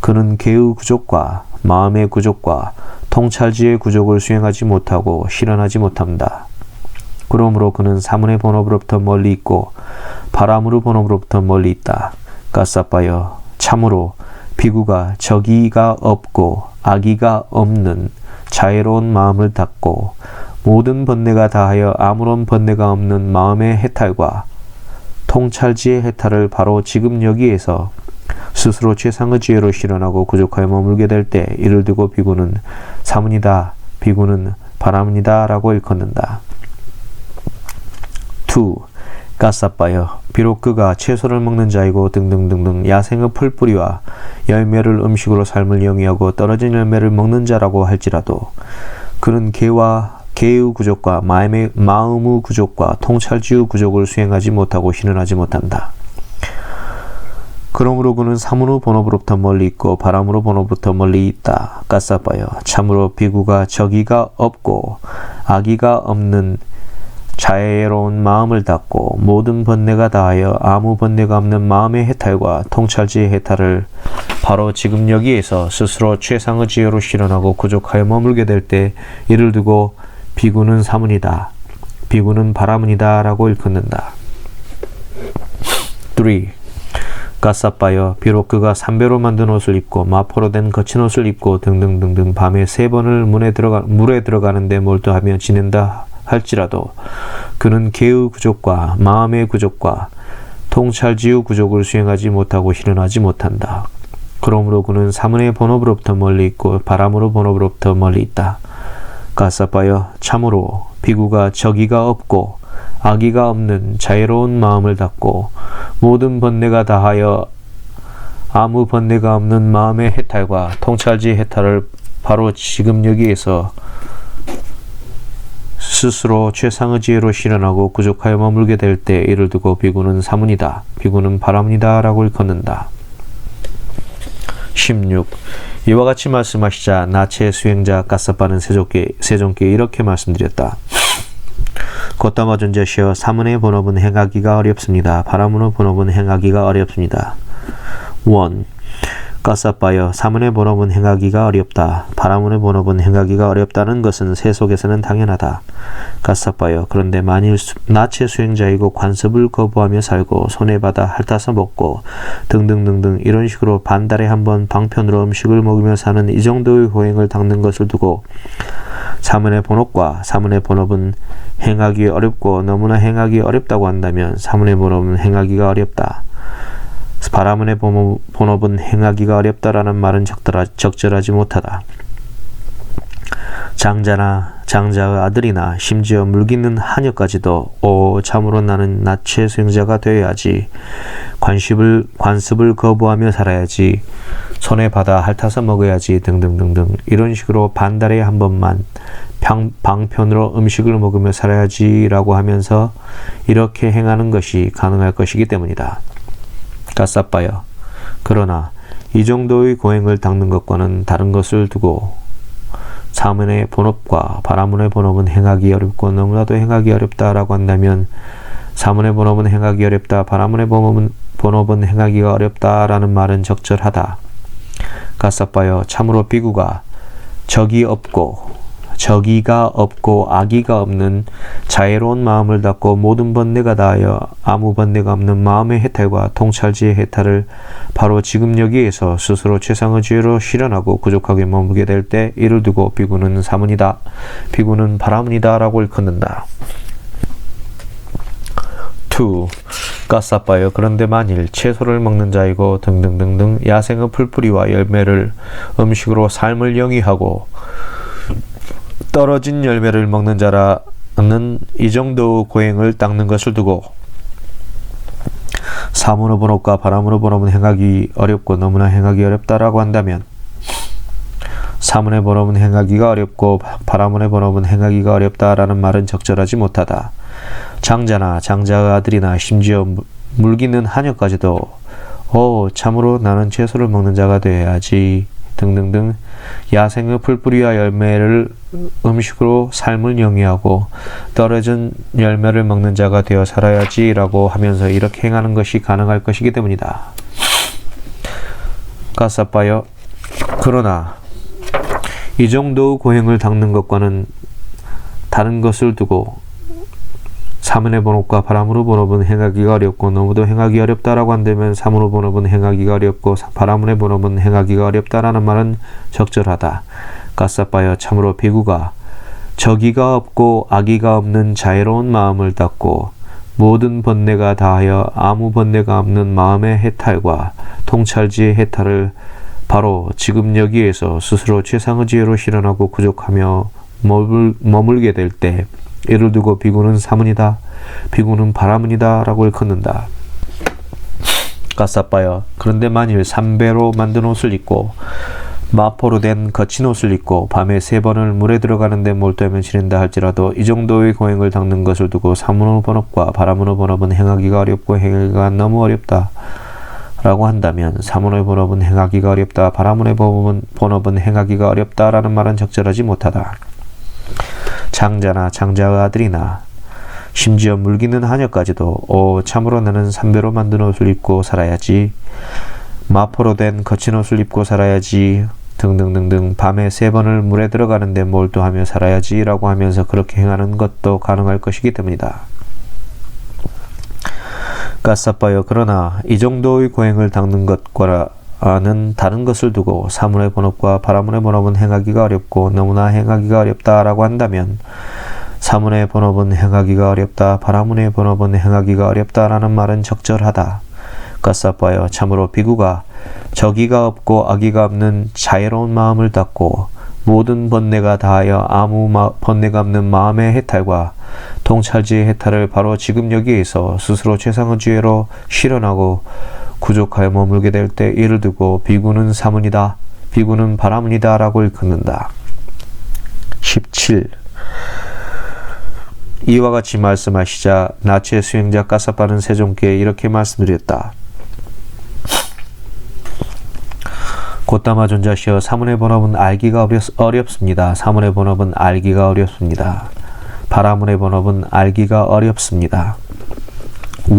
그는 개의 구족과 마음의 구족과 통찰지의 구족을 수행하지 못하고 실현하지 못한다. 그러므로 그는 사문의 본업으로부터 멀리 있고 바람으로 본업으로부터 멀리 있다. 까싸빠여. 참으로 비구가 적이가 없고 악의가 없는 자애로운 마음을 닫고 모든 번뇌가 다하여 아무런 번뇌가 없는 마음의 해탈과 통찰지의 해탈을 바로 지금 여기에서 스스로 최상의 지혜로 실현하고 구족하여 머물게 될 때 이를 두고 비구는 사문이다, 비구는 바람이다 라고 일컫는다. 2. 까싸빠여. 비록 그가 채소를 먹는 자이고 등등등등 야생의 풀뿌리와 열매를 음식으로 삶을 영위하고 떨어진 열매를 먹는 자라고 할지라도 그는 개의 구족과 마음의 구족과 통찰지의 구족을 수행하지 못하고 실현하지 못한다. 그러므로 그는 사문의 본업으로부터 멀리 있고 바람으로 본업으로부터 멀리 있다. 까싸빠여. 참으로 비구가 적의가 없고 악의가 없는 자애로운 마음을 닫고 모든 번뇌가 다하여 아무 번뇌가 없는 마음의 해탈과 통찰지의 해탈을 바로 지금 여기에서 스스로 최상의 지혜로 실현하고 구족하여 머물게 될 때 이를 두고 비구는 사문이다, 비구는 바람이다 라고 일컫는다. 3. 까싸빠여. 비록 그가 삼배로 만든 옷을 입고 마포로 된 거친 옷을 입고 등등등등 밤에 3번을 물에 들어가는데 몰두하며 지낸다 할지라도 그는 개의 구족과 마음의 구족과 통찰지의 구족을 수행하지 못하고 실현하지 못한다. 그러므로 그는 사문의 본업으로부터 멀리 있고 바람으로 본업으로부터 멀리 있다. 까싸빠여. 참으로 비구가 적의가 없고 악의가 없는 자애로운 마음을 닫고 모든 번뇌가 다하여 아무 번뇌가 없는 마음의 해탈과 통찰지의 해탈을 바로 지금 여기에서 스스로 최상의 지혜로 실현하고 구족하여 머물게 될 때 이를 두고 비구는 사문이다, 비구는 바람이다 라고 일컫는다. 16. 이와 같이 말씀하시자 나체 수행자 까싸빠는 세종께 이렇게 말씀드렸다. 곧다마 존재시여 사문의 본업은 행하기가 어렵습니다. 바람으로 본업은 행하기가 어렵습니다. 1. 까싸빠여. 사문의 본업은 행하기가 어렵다. 바람의 본업은 행하기가 어렵다는 것은 세 속에서는 당연하다. 까싸빠여. 그런데 만일 나체 수행자이고 관습을 거부하며 살고 손해받아 핥아서 먹고 등등등등 이런 식으로 반달에 한 번 방편으로 음식을 먹으며 사는 이 정도의 고행을 닦는 것을 두고 사문의 본업과 사문의 본업은 행하기 어렵고 너무나 행하기 어렵다고 한다면 사문의 본업은 행하기가 어렵다. 바람의 본업은 행하기가 어렵다라는 말은 적절하지 못하다. 장자나 장자의 아들이나 심지어 물깃는 하녀까지도 참으로 나는 나체 수행자가 되어야지, 관습을 거부하며 살아야지, 손해받아 핥아서 먹어야지 등등등등 이런 식으로 반달에 한 번만 방편으로 음식을 먹으며 살아야지 라고 하면서 이렇게 행하는 것이 가능할 것이기 때문이다. 까싸빠여. 그러나 이 정도의 고행을 닦는 것과는 다른 것을 두고 사문의 본업과 바라문의 본업은 행하기 어렵고 너무나도 행하기 어렵다라고 한다면 사문의 본업은 행하기 어렵다, 바라문의 본업은 행하기가 어렵다라는 말은 적절하다. 까싸빠여. 참으로 비구가 적의가 없고 악의가 없는 자애로운 마음을 닫고 모든 번뇌가 다하여 아무 번뇌가 없는 마음의 해탈과 통찰지의 해탈을 바로 지금 여기에서 스스로 최상의 지혜로 실현하고 구족하게 머물게 될 때 이를 두고 비구는 사문이다, 비구는 바람이다 라고 일컫는다. 2. 까싸빠여. 그런데 만일 채소를 먹는 자이고 등등등등 야생의 풀뿌리와 열매를 음식으로 삶을 영위하고 떨어진 열매를 먹는 자라는 이 정도 고행을 닦는 것을 두고 사문의 본업과 바람의 본업은 행하기 어렵고 너무나 행하기 어렵다라고 한다면 사문의 본업은 행하기가 어렵고 바람의 본업은 행하기가 어렵다라는 말은 적절하지 못하다. 장자나 장자의 아들이나 심지어 물깃는 하녀까지도 참으로 나는 채소를 먹는 자가 되어야지 등등등 야생의 풀뿌리와 열매를 음식으로 삶을 영위하고 떨어진 열매를 먹는 자가 되어 살아야지 라고 하면서 이렇게 행하는 것이 가능할 것이기 때문이다. 가사빠요. 그러나 이 정도의 고행을 닦는 것과는 다른 것을 두고 사문의 번업과 바람으로 번업은 행하기가 어렵고 너무도 행하기 어렵다라고 한다면 사문의 번업은 행하기가 어렵고 바람의 번업은 행하기가 어렵다라는 말은 적절하다. 가사빠여 참으로 비구가 저기가 없고 악의가 없는 자애로운 마음을 닦고 모든 번뇌가 다하여 아무 번뇌가 없는 마음의 해탈과 통찰지의 해탈을 바로 지금 여기에서 스스로 최상의 지혜로 실현하고 구족하며 머물게 될 때 이를 두고 비구는 사문이다, 비구는 바라문이다 라고 일컫는다. 가사빠여 그런데 만일 삼배로 만든 옷을 입고 마포로 된 거친 옷을 입고 밤에 3번을 물에 들어가는데 몰두하며 지낸다 할지라도 이 정도의 고행을 닦는 것을 두고 사문의 번업과 바라문의 번업은 행하기가 어렵고 행하기가 너무 어렵다 라고 한다면 사문의 번업은 행하기가 어렵다, 바라문의 번업은 행하기가 어렵다라는 말은 적절하지 못하다. 장자나 장자의 아들이나 심지어 물기는 하녀까지도 참으로 나는 삼배로 만든 옷을 입고 살아야지, 마포로 된 거친 옷을 입고 살아야지 등등등등 밤에 3번을 물에 들어가는데 몰두하며 살아야지 라고 하면서 그렇게 행하는 것도 가능할 것이기 때문이다. 가사빠여 그러나 이 정도의 고행을 닦는 것과는 다른 것을 두고 사문의 번업과 바라문의 번업은 행하기가 어렵고 너무나 행하기가 어렵다라고 한다면 사문의 번업은 행하기가 어렵다, 바라문의 번업은 행하기가 어렵다라는 말은 적절하다. 가사빠여 참으로 비구가 저기가 없고 악의가 없는 자애로운 마음을 닦고 모든 번뇌가 다하여 아무 번뇌가 없는 마음의 해탈과 통찰지의 해탈을 바로 지금 여기에서 스스로 최상의 지혜로 실현하고 구족하여 머물게 될 때 이를 두고 비구는 사문이다, 비구는 바라문이다 라고 일컫는다. 17. 이와 같이 말씀하시자 나치의 수행자 가사빠는 세종께 이렇게 말씀드렸다. 곧다마 존자시여 사문의 번업은 알기가 어렵습니다. 사문의 번업은 알기가 어렵습니다. 바라문의 번업은 알기가 어렵습니다. 1.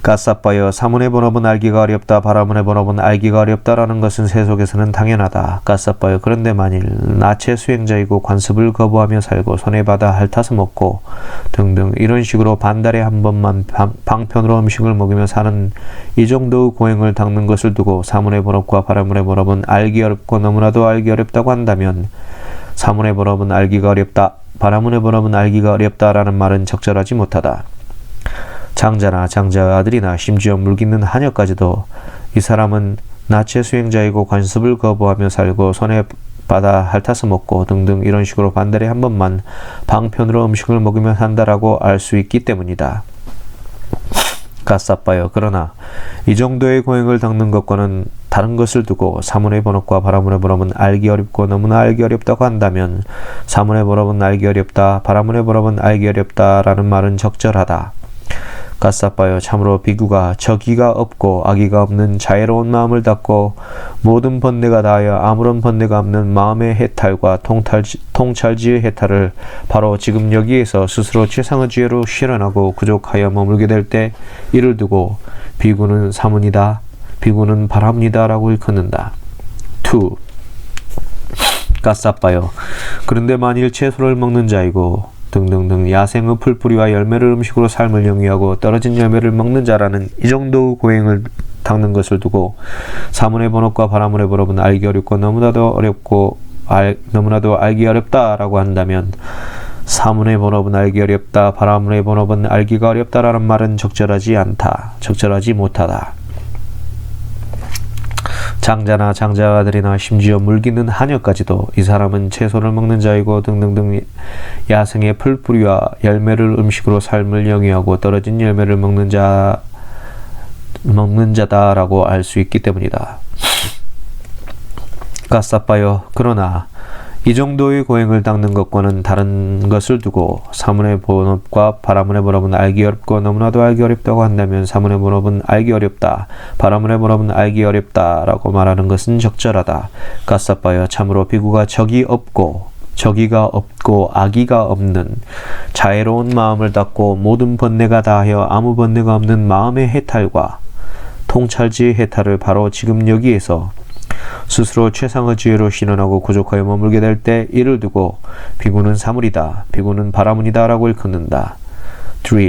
가사빠여 사문의 번업은 알기가 어렵다, 바라문의 번업은 알기가 어렵다라는 것은 세속에서는 당연하다. 가사빠여 그런데 만일 나체 수행자이고 관습을 거부하며 살고 손해받아 핥아서 먹고 등등 이런 식으로 반달에 한 번만 방편으로 음식을 먹으며 사는 이 정도의 고행을 닦는 것을 두고 사문의 번업과 바라문의 번업은 알기 어렵고 너무나도 알기 어렵다고 한다면 사문의 번업은 알기가 어렵다, 바라문의 번업은 알기가 어렵다라는 말은 적절하지 못하다. 장자나 장자의 아들이나 심지어 물깃는 하녀까지도 이 사람은 나체 수행자이고 관습을 거부하며 살고 손해받아 핥아서 먹고 등등 이런 식으로 반달에 한 번만 방편으로 음식을 먹으며 산다라고 알 수 있기 때문이다. 가사빠여 그러나 이 정도의 고행을 닦는 것과는 다른 것을 두고 사문의 번업과 바라문의 번업은 알기 어렵고 너무나 알기 어렵다고 한다면 사문의 번업은 알기 어렵다, 바라문의 번업은 알기 어렵다라는 말은 적절하다. 가사빠여 참으로 비구가 저기가 없고 악의가 없는 자애로운 마음을 닦고 모든 번뇌가 다하여 아무런 번뇌가 없는 마음의 해탈과 통찰지의 해탈을 바로 지금 여기에서 스스로 최상의 지혜로 실현하고 구족하여 머물게 될 때 이를 두고 비구는 사문이다, 비구는 바라문이다 라고 일컫는다. 2. 가사빠여 그런데 만일 채소를 먹는 자이고 등등등 야생의 풀뿌리와 열매를 음식으로 삶을 영위하고 떨어진 열매를 먹는 자라는 이 정도 고행을 닦는 것을 두고 사문의 번업과 바라문의 번업은 알기 어렵고 너무나도 알기 어렵다라고 한다면 사문의 번업은 알기 어렵다, 바라문의 번업은 알기가 어렵다라는 말은 적절하지 못하다. 장자나 장자 아들이나 심지어 물기는 하녀까지도 이 사람은 채소를 먹는 자이고 등등등 야생의 풀뿌리와 열매를 음식으로 삶을 영위하고 떨어진 열매를 먹는 자다라고 알 수 있기 때문이다. 가사빠여 그러나 이 정도의 고행을 닦는 것과는 다른 것을 두고 사문의 본업과 바라문의 본업은 알기 어렵고 너무나도 알기 어렵다고 한다면 사문의 본업은 알기 어렵다, 바라문의 본업은 알기 어렵다라고 말하는 것은 적절하다. 가사빠여 참으로 비구가 저기가 없고 악의가 없는 자애로운 마음을 닦고 모든 번뇌가 다하여 아무 번뇌가 없는 마음의 해탈과 통찰지의 해탈을 바로 지금 여기에서 스스로 최상의 지혜로 실현하고 구족하여 머물게 될 때 이를 두고 비구는 사물이다, 비구는 바라문이다 라고 일컫는다. 3.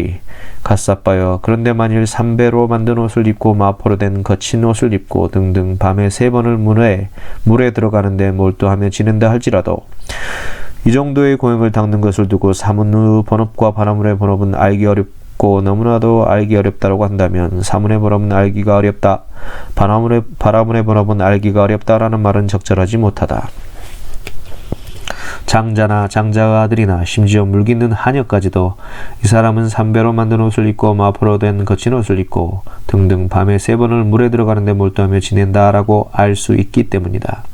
가사빠여 그런데 만일 3배로 만든 옷을 입고 마포로 된 거친 옷을 입고 등등 밤에 3번을 물에 들어가는데 몰두하며 지낸다 할지라도 이 정도의 고행을 닦는 것을 두고 사문의 번업과 바라문의 번업은 알기 어렵고 너무나도 알기 어렵다고 한다면 사문의 번업은 알기가 어렵다, 바라문의 번업은 알기가 어렵다라는 말은 적절하지 못하다. 장자나 장자의 아들이나 심지어 물깃는 하녀까지도 이 사람은 3배로 만든 옷을 입고 마포로 된 거친 옷을 입고 등등 밤에 3번을 물에 들어가는데 몰두하며 지낸다라고 알 수 있기 때문이다.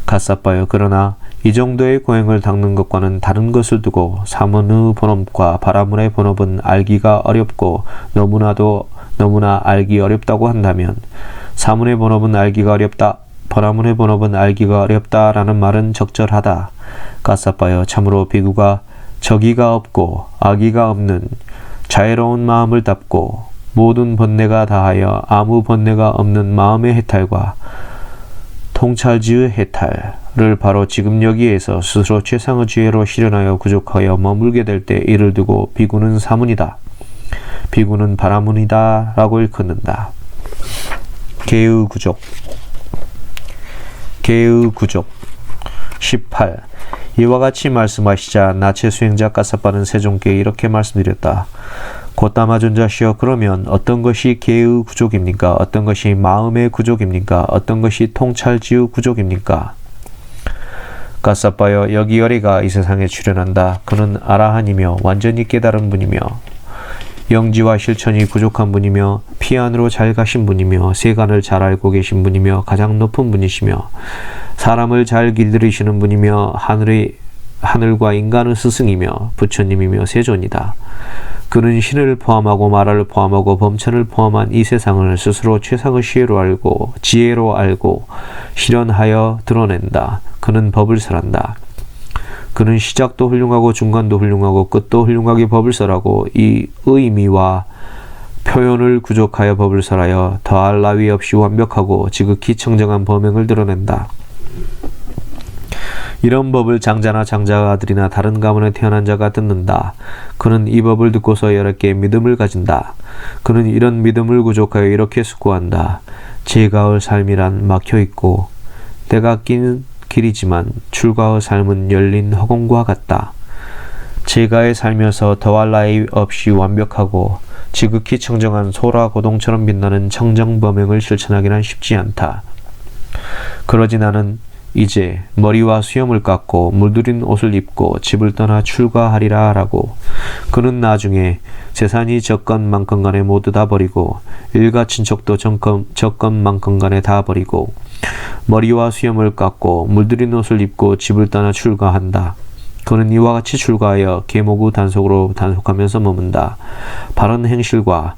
가사빠여 그러나 이 정도의 고행을 닦는 것과는 다른 것을 두고 사문의 본업과 바라문의 본업은 알기가 어렵고 너무나 알기 어렵다고 한다면 사문의 본업은 알기가 어렵다, 바라문의 본업은 알기가 어렵다라는 말은 적절하다. 가사빠여 참으로 비구가 저기가 없고 악의가 없는 자애로운 마음을 닦고 모든 번뇌가 다하여 아무 번뇌가 없는 마음의 해탈과 통찰지의 해탈을 바로 지금 여기에서 스스로 최상의 지혜로 실현하여 구족하여 머물게 될 때 이를 두고 비구는 사문이다, 비구는 바라문이다 라고 일컫는다. 개의 구족 18. 이와 같이 말씀하시자 나체 수행자 가사빠는 세종께 이렇게 말씀드렸다. 곧다마 존자시여 그러면 어떤 것이 개의 구족입니까? 어떤 것이 마음의 구족입니까? 어떤 것이 통찰지의 구족입니까? 가사빠여 여기 열애가 이 세상에 출현한다. 그는 아라한이며 완전히 깨달은 분이며 영지와 실천이 부족한 분이며 피안으로 잘 가신 분이며 세간을 잘 알고 계신 분이며 가장 높은 분이시며 사람을 잘 길들이시는 분이며 하늘과 인간의 스승이며 부처님이며 세존이다. 그는 신을 포함하고 마라를 포함하고 범천을 포함한 이 세상을 스스로 최상의 지혜로 알고 실현하여 드러낸다. 그는 법을 설한다. 그는 시작도 훌륭하고 중간도 훌륭하고 끝도 훌륭하게 법을 설하고 이 의미와 표현을 구족하여 법을 설하여 더할 나위 없이 완벽하고 지극히 청정한 범행을 드러낸다. 이런 법을 장자나 장자의 아들이나 다른 가문에 태어난 자가 듣는다. 그는 이 법을 듣고서 여러 개의 믿음을 가진다. 그는 이런 믿음을 구족하여 이렇게 숙고한다. 제가의 삶이란 막혀있고 때가 낀 길이지만 출가의 삶은 열린 허공과 같다. 제가에 살면서 더할 나위 없이 완벽하고 지극히 청정한 소라 고동처럼 빛나는 청정범행을 실천하기는 쉽지 않다. 그러지 나는 이제 머리와 수염을 깎고 물들인 옷을 입고 집을 떠나 출가하리라 라고. 그는 나중에 재산이 적건만건 간에 모두 다 버리고 일가 친척도 적건만건 간에 다 버리고 머리와 수염을 깎고 물들인 옷을 입고 집을 떠나 출가한다. 그는 이와 같이 출가하여 계목의 단속으로 단속하면서 머문다. 바른 행실과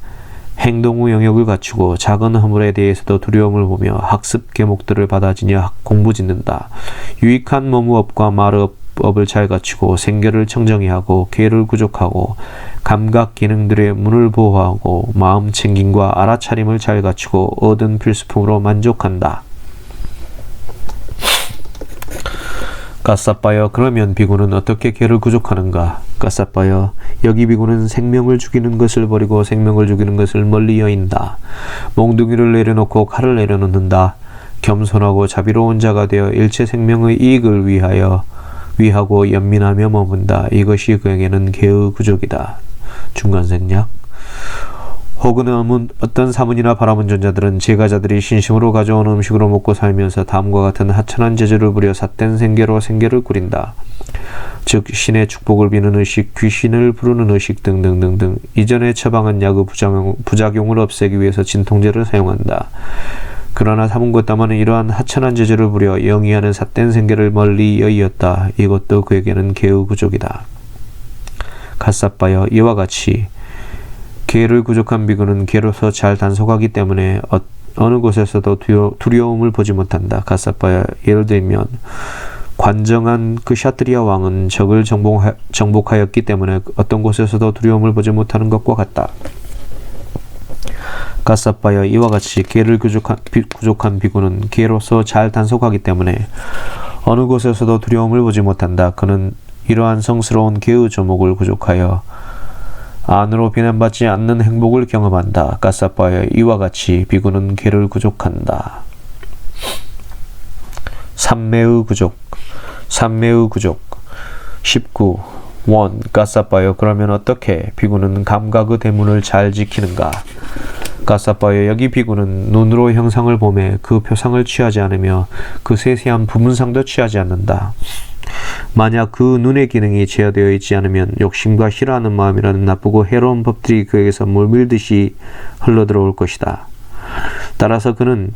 행동의 영역을 갖추고 작은 허물에 대해서도 두려움을 보며 학습 계목들을 받아지며 공부짓는다. 유익한 머무업과 말업을 잘 갖추고 생결을 청정히 하고 계를 구족하고 감각 기능들의 문을 보호하고 마음 챙김과 알아차림을 잘 갖추고 얻은 필수품으로 만족한다. 가사빠여 그러면 비구는 어떻게 계를 구족하는가? 가사빠여 여기 비구는 생명을 죽이는 것을 버리고 생명을 죽이는 것을 멀리 여인다. 몽둥이를 내려놓고 칼을 내려놓는다. 겸손하고 자비로운 자가 되어 일체 생명의 이익을 위하고 연민하며 머문다. 이것이 그에게는 개의 구족이다. 중간생략. 혹은 어떤 사문이나 바라문 전자들은 제가자들이 신심으로 가져온 음식으로 먹고 살면서 다음과 같은 하천한 재주를 부려 삿된 생계로 생계를 꾸린다. 즉 신의 축복을 비는 의식, 귀신을 부르는 의식 등등등등 이전에 처방한 약의 부작용을 없애기 위해서 진통제를 사용한다. 그러나 삼은 것 다마는 이러한 하천한 재주를 부려 영위하는 삿된 생계를 멀리 여의었다. 이것도 그에게는 개의 구족이다. 갓사빠여 이와 같이 개를 구족한 비구는 개로서 잘 단속하기 때문에 어느 곳에서도 두려움을 보지 못한다. 갓사빠여 예를 들면 관정한 그 샤트리아 왕은 적을 정복하였기 때문에 어떤 곳에서도 두려움을 보지 못하는 것과 같다. 갓사빠여 이와 같이 개를 구족한 비구는 개로서 잘 단속하기 때문에 어느 곳에서도 두려움을 보지 못한다. 그는 이러한 성스러운 개의 조목을 구족하여 안으로 비난받지 않는 행복을 경험한다. 갓사빠여 이와 같이 비구는 개를 구족한다. 삼매의 구족 19. 원 갓사빠여 그러면 어떻게 비구는 감각의 대문을 잘 지키는가? 갓사빠여 여기 비구는 눈으로 형상을 보매 그 표상을 취하지 않으며 그 세세한 부문상도 취하지 않는다. 만약 그 눈의 기능이 제어되어 있지 않으면 욕심과 싫어하는 마음이라는 나쁘고 해로운 법들이 그에게서 물밀듯이 흘러들어올 것이다. 따라서 그는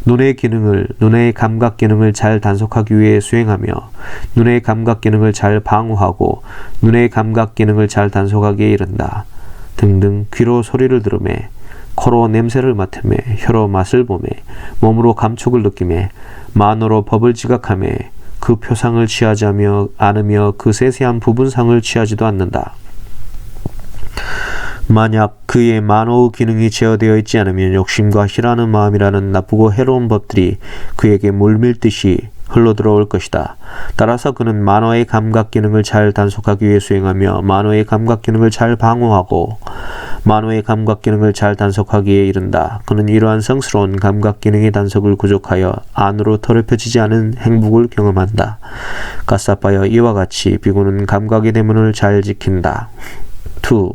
눈의 감각 기능을 잘 단속하기 위해 수행하며 눈의 감각 기능을 잘 방어하고 눈의 감각 기능을 잘 단속하기에 이른다. 등등 귀로 소리를 들으매 코로 냄새를 맡으며 혀로 맛을 보매 몸으로 감촉을 느끼며 만으로 법을 지각하며 그 표상을 취하지 않으며 그 세세한 부분상을 취하지도 않는다. 만약 그의 만호의 기능이 제어되어 있지 않으면 욕심과 싫어하는 마음이라는 나쁘고 해로운 법들이 그에게 물밀듯이 흘러들어올 것이다. 따라서 그는 만호의 감각 기능을 잘 단속하기 위해 수행하며 만호의 감각 기능을 잘 방어하고 만호의 감각 기능을 잘 단속하기에 이른다. 그는 이러한 성스러운 감각 기능의 단속을 구족하여 안으로 더럽혀지지 않은 행복을 경험한다. 갓사빠여 이와 같이 비구는 감각의 대문을 잘 지킨다. 2.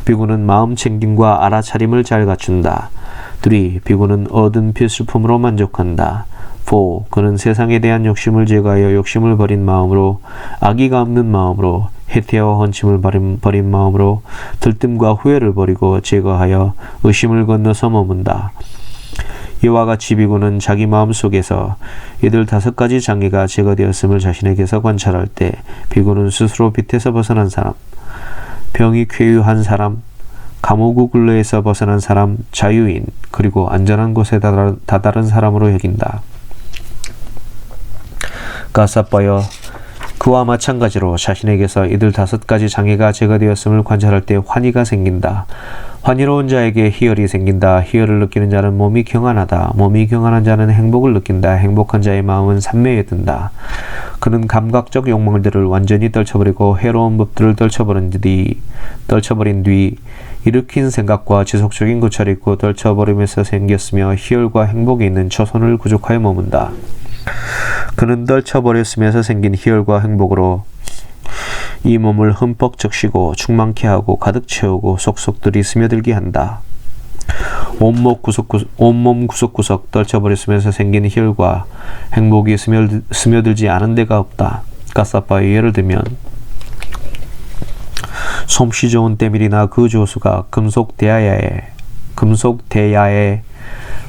비구는 마음 챙김과 알아차림을 잘 갖춘다. 3. 비구는 얻은 필수품으로 만족한다. 4. 그는 세상에 대한 욕심을 제거하여 욕심을 버린 마음으로 악의가 없는 마음으로 해태와 헌침을 버린 마음으로 들뜸과 후회를 버리고 제거하여 의심을 건너서 머문다. 이와 같이 비구는 자기 마음 속에서 이들 5가지 장애가 제거되었음을 자신에게서 관찰할 때 비구는 스스로 빛에서 벗어난 사람, 병이 쾌유한 사람, 감옥의 굴레에서 벗어난 사람, 자유인, 그리고 안전한 곳에 다다른 사람으로 여긴다. 갓사빠여 그와 마찬가지로 자신에게서 이들 5가지 장애가 제거되었음을 관찰할 때 환희가 생긴다. 환희로운 자에게 희열이 생긴다. 희열을 느끼는 자는 몸이 경안하다. 몸이 경안한 자는 행복을 느낀다. 행복한 자의 마음은 산매에 든다. 그는 감각적 욕망들을 완전히 떨쳐버리고 해로운 법들을 떨쳐버린 뒤 일으킨 생각과 지속적인 고찰이 있고 떨쳐버림에서 생겼으며 희열과 행복이 있는 초선을 구족하여 머문다. 그는 떨쳐버렸으면서 생긴 희열과 행복으로 이 몸을 흠뻑 적시고 충만케 하고 가득 채우고 속속들이 스며들게 한다. 온몸 구석구석 떨쳐버렸으면서 생긴 희열과 행복이 스며들지 않은 데가 없다. 갓사빠의 예를 들면 솜씨 좋은 때밀이나 그 조수가 금속 대야에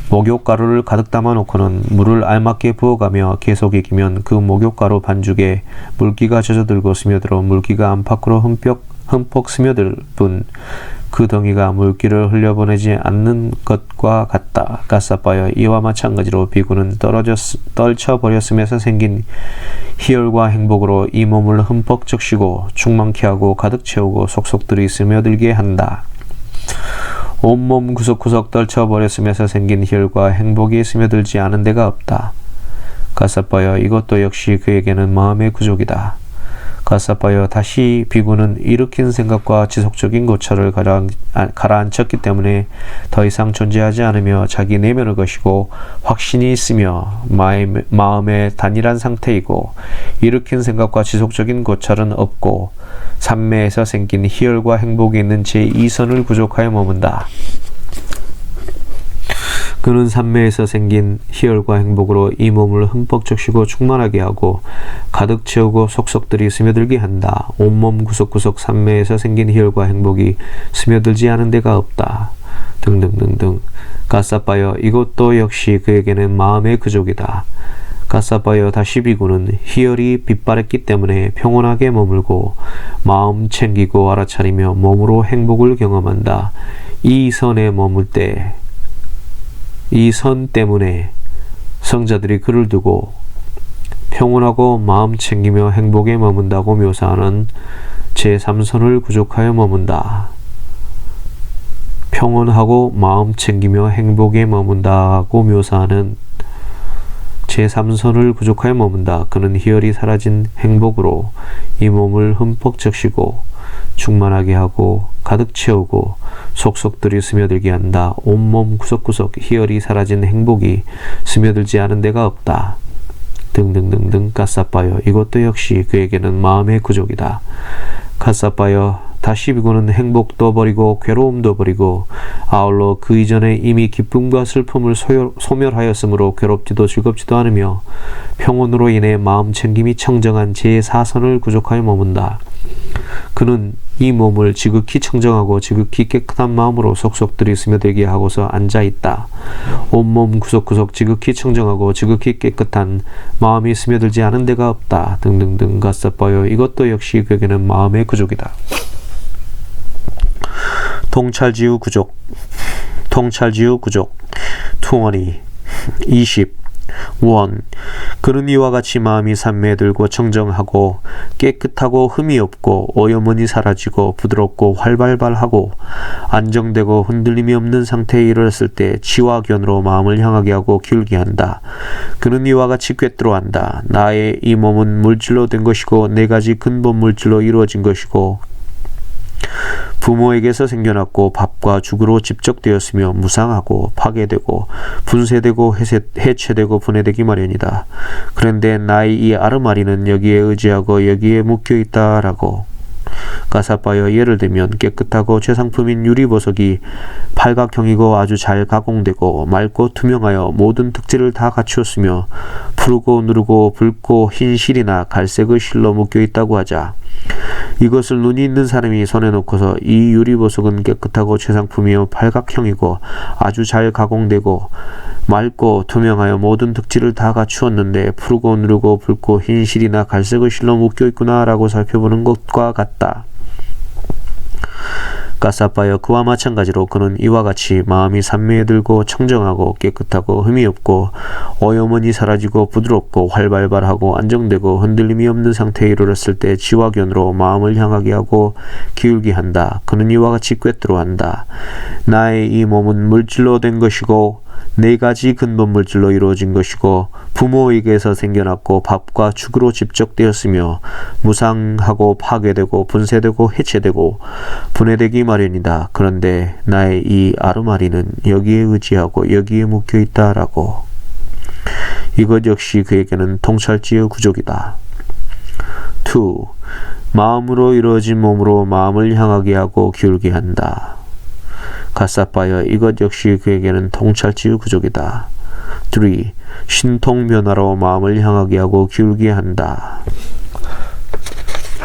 목욕가루를 가득 담아놓고는 물을 알맞게 부어가며 계속 익히면 그 목욕가루 반죽에 물기가 젖어들고 스며들어 물기가 안팎으로 흠뻑 스며들 뿐 그 덩이가 물기를 흘려보내지 않는 것과 같다. 갓사빠여 이와 마찬가지로 비구는 떨쳐버렸음에서 생긴 희열과 행복으로 이 몸을 흠뻑 적시고 충만케 하고 가득 채우고 속속들이 스며들게 한다. 온몸 구석구석 떨쳐버렸음에서 생긴 희열과 행복이 스며들지 않은 데가 없다. 갓사빠여 이것도 역시 그에게는 마음의 구족이다. 갓사빠여 다시 비구는 일으킨 생각과 지속적인 고찰을 가라앉혔기 때문에 더 이상 존재하지 않으며 자기 내면의 것이고 확신이 있으며 마음의 단일한 상태이고 일으킨 생각과 지속적인 고찰은 없고 삼매에서 생긴 희열과 행복이 있는 제2선을 구족하여 머문다. 그는 삼매에서 생긴 희열과 행복으로 이 몸을 흠뻑 적시고 충만하게 하고 가득 채우고 속속들이 스며들게 한다. 온몸 구석구석 삼매에서 생긴 희열과 행복이 스며들지 않은 데가 없다. 등등등등. 가사바여 이것도 역시 그에게는 마음의 그족이다. 가사바여 다시 비구는 희열이 빛바랬기 때문에 평온하게 머물고 마음 챙기고 알아차리며 몸으로 행복을 경험한다. 이 선에 머물 때 이 선 때문에 성자들이 그를 두고 평온하고 마음 챙기며 행복에 머문다고 묘사하는 제3선을 구족하여 머문다. 평온하고 마음 챙기며 행복에 머문다고 묘사하는 제3선을 구족하여 머문다. 그는 희열이 사라진 행복으로 이 몸을 흠뻑 적시고 충만하게 하고 가득 채우고 속속들이 스며들게 한다. 온몸 구석구석 희열이 사라진 행복이 스며들지 않은 데가 없다. 등등등등. 가사바여 이것도 역시 그에게는 마음의 구족이다. 가사바여 다시 비고는 행복도 버리고 괴로움도 버리고 아울러 그 이전에 이미 기쁨과 슬픔을 소멸하였으므로 괴롭지도 즐겁지도 않으며 평온으로 인해 마음 챙김이 청정한 제4선을 구족하여 머문다. 그는 이 몸을 지극히 청정하고 지극히 깨끗한 마음으로 속속 들이스며들게 하고서 앉아있다. 온몸 구석구석 지극히 청정하고 지극히 깨끗한 마음이 스며들지 않은 데가 없다. 등등등. 가사바여 이것도 역시 그에게는 마음의 구족이다. 통찰지우 구족. 통찰지우 구족 20 1. 그는 이와 같이 마음이 산매들고 청정하고 깨끗하고 흠이 없고 오염원이 사라지고 부드럽고 활발발하고 안정되고 흔들림이 없는 상태에 이르렀을 때 지화견으로 마음을 향하게 하고 기울게 한다. 그는 이와 같이 꿰뚫어 한다. 나의 이 몸은 물질로 된 것이고 네 가지 근본 물질로 이루어진 것이고 부모에게서 생겨났고 밥과 죽으로 집적되었으며 무상하고 파괴되고 분쇄되고 해체되고 분해되기 마련이다. 그런데 나의 이 아르마리는 여기에 의지하고 여기에 묶여있다라고. 가사바여 예를 들면 깨끗하고 최상품인 유리보석이 팔각형이고 아주 잘 가공되고 맑고 투명하여 모든 특질을 다 갖추었으며 푸르고 누르고 붉고 흰 실이나 갈색의 실로 묶여있다고 하자. 이것을 눈이 있는 사람이 손에 놓고서 이 유리보석은 깨끗하고 최상품이요 팔각형이고 아주 잘 가공되고 맑고 투명하여 모든 특질을 다 갖추었는데 푸르고 누르고 붉고 흰 실이나 갈색의 실로 묶여있구나 라고 살펴보는 것과 같다. 가사바여 그와 마찬가지로 그는 이와 같이 마음이 산매에 들고 청정하고 깨끗하고 흠이 없고 오염원이 사라지고 부드럽고 활발발하고 안정되고 흔들림이 없는 상태에 이르렀을 때 지화견으로 마음을 향하게 하고 기울게 한다. 그는 이와 같이 꿰뚫어 한다. 나의 이 몸은 물질로 된 것이고 네 가지 근본 물질로 이루어진 것이고 부모에게서 생겨났고 밥과 죽으로 집적되었으며 무상하고 파괴되고 분쇄되고 해체되고 분해되기 마련이다. 그런데 나의 이 아르마리는 여기에 의지하고 여기에 묶여있다라고. 이것 역시 그에게는 통찰지의 구족이다. 2. 마음으로 이루어진 몸으로 마음을 향하게 하고 기울게 한다. 가사바여 이것 역시 그에게는 통찰지의 구족이다. 3. 신통변화로 마음을 향하게 하고 기울게 한다.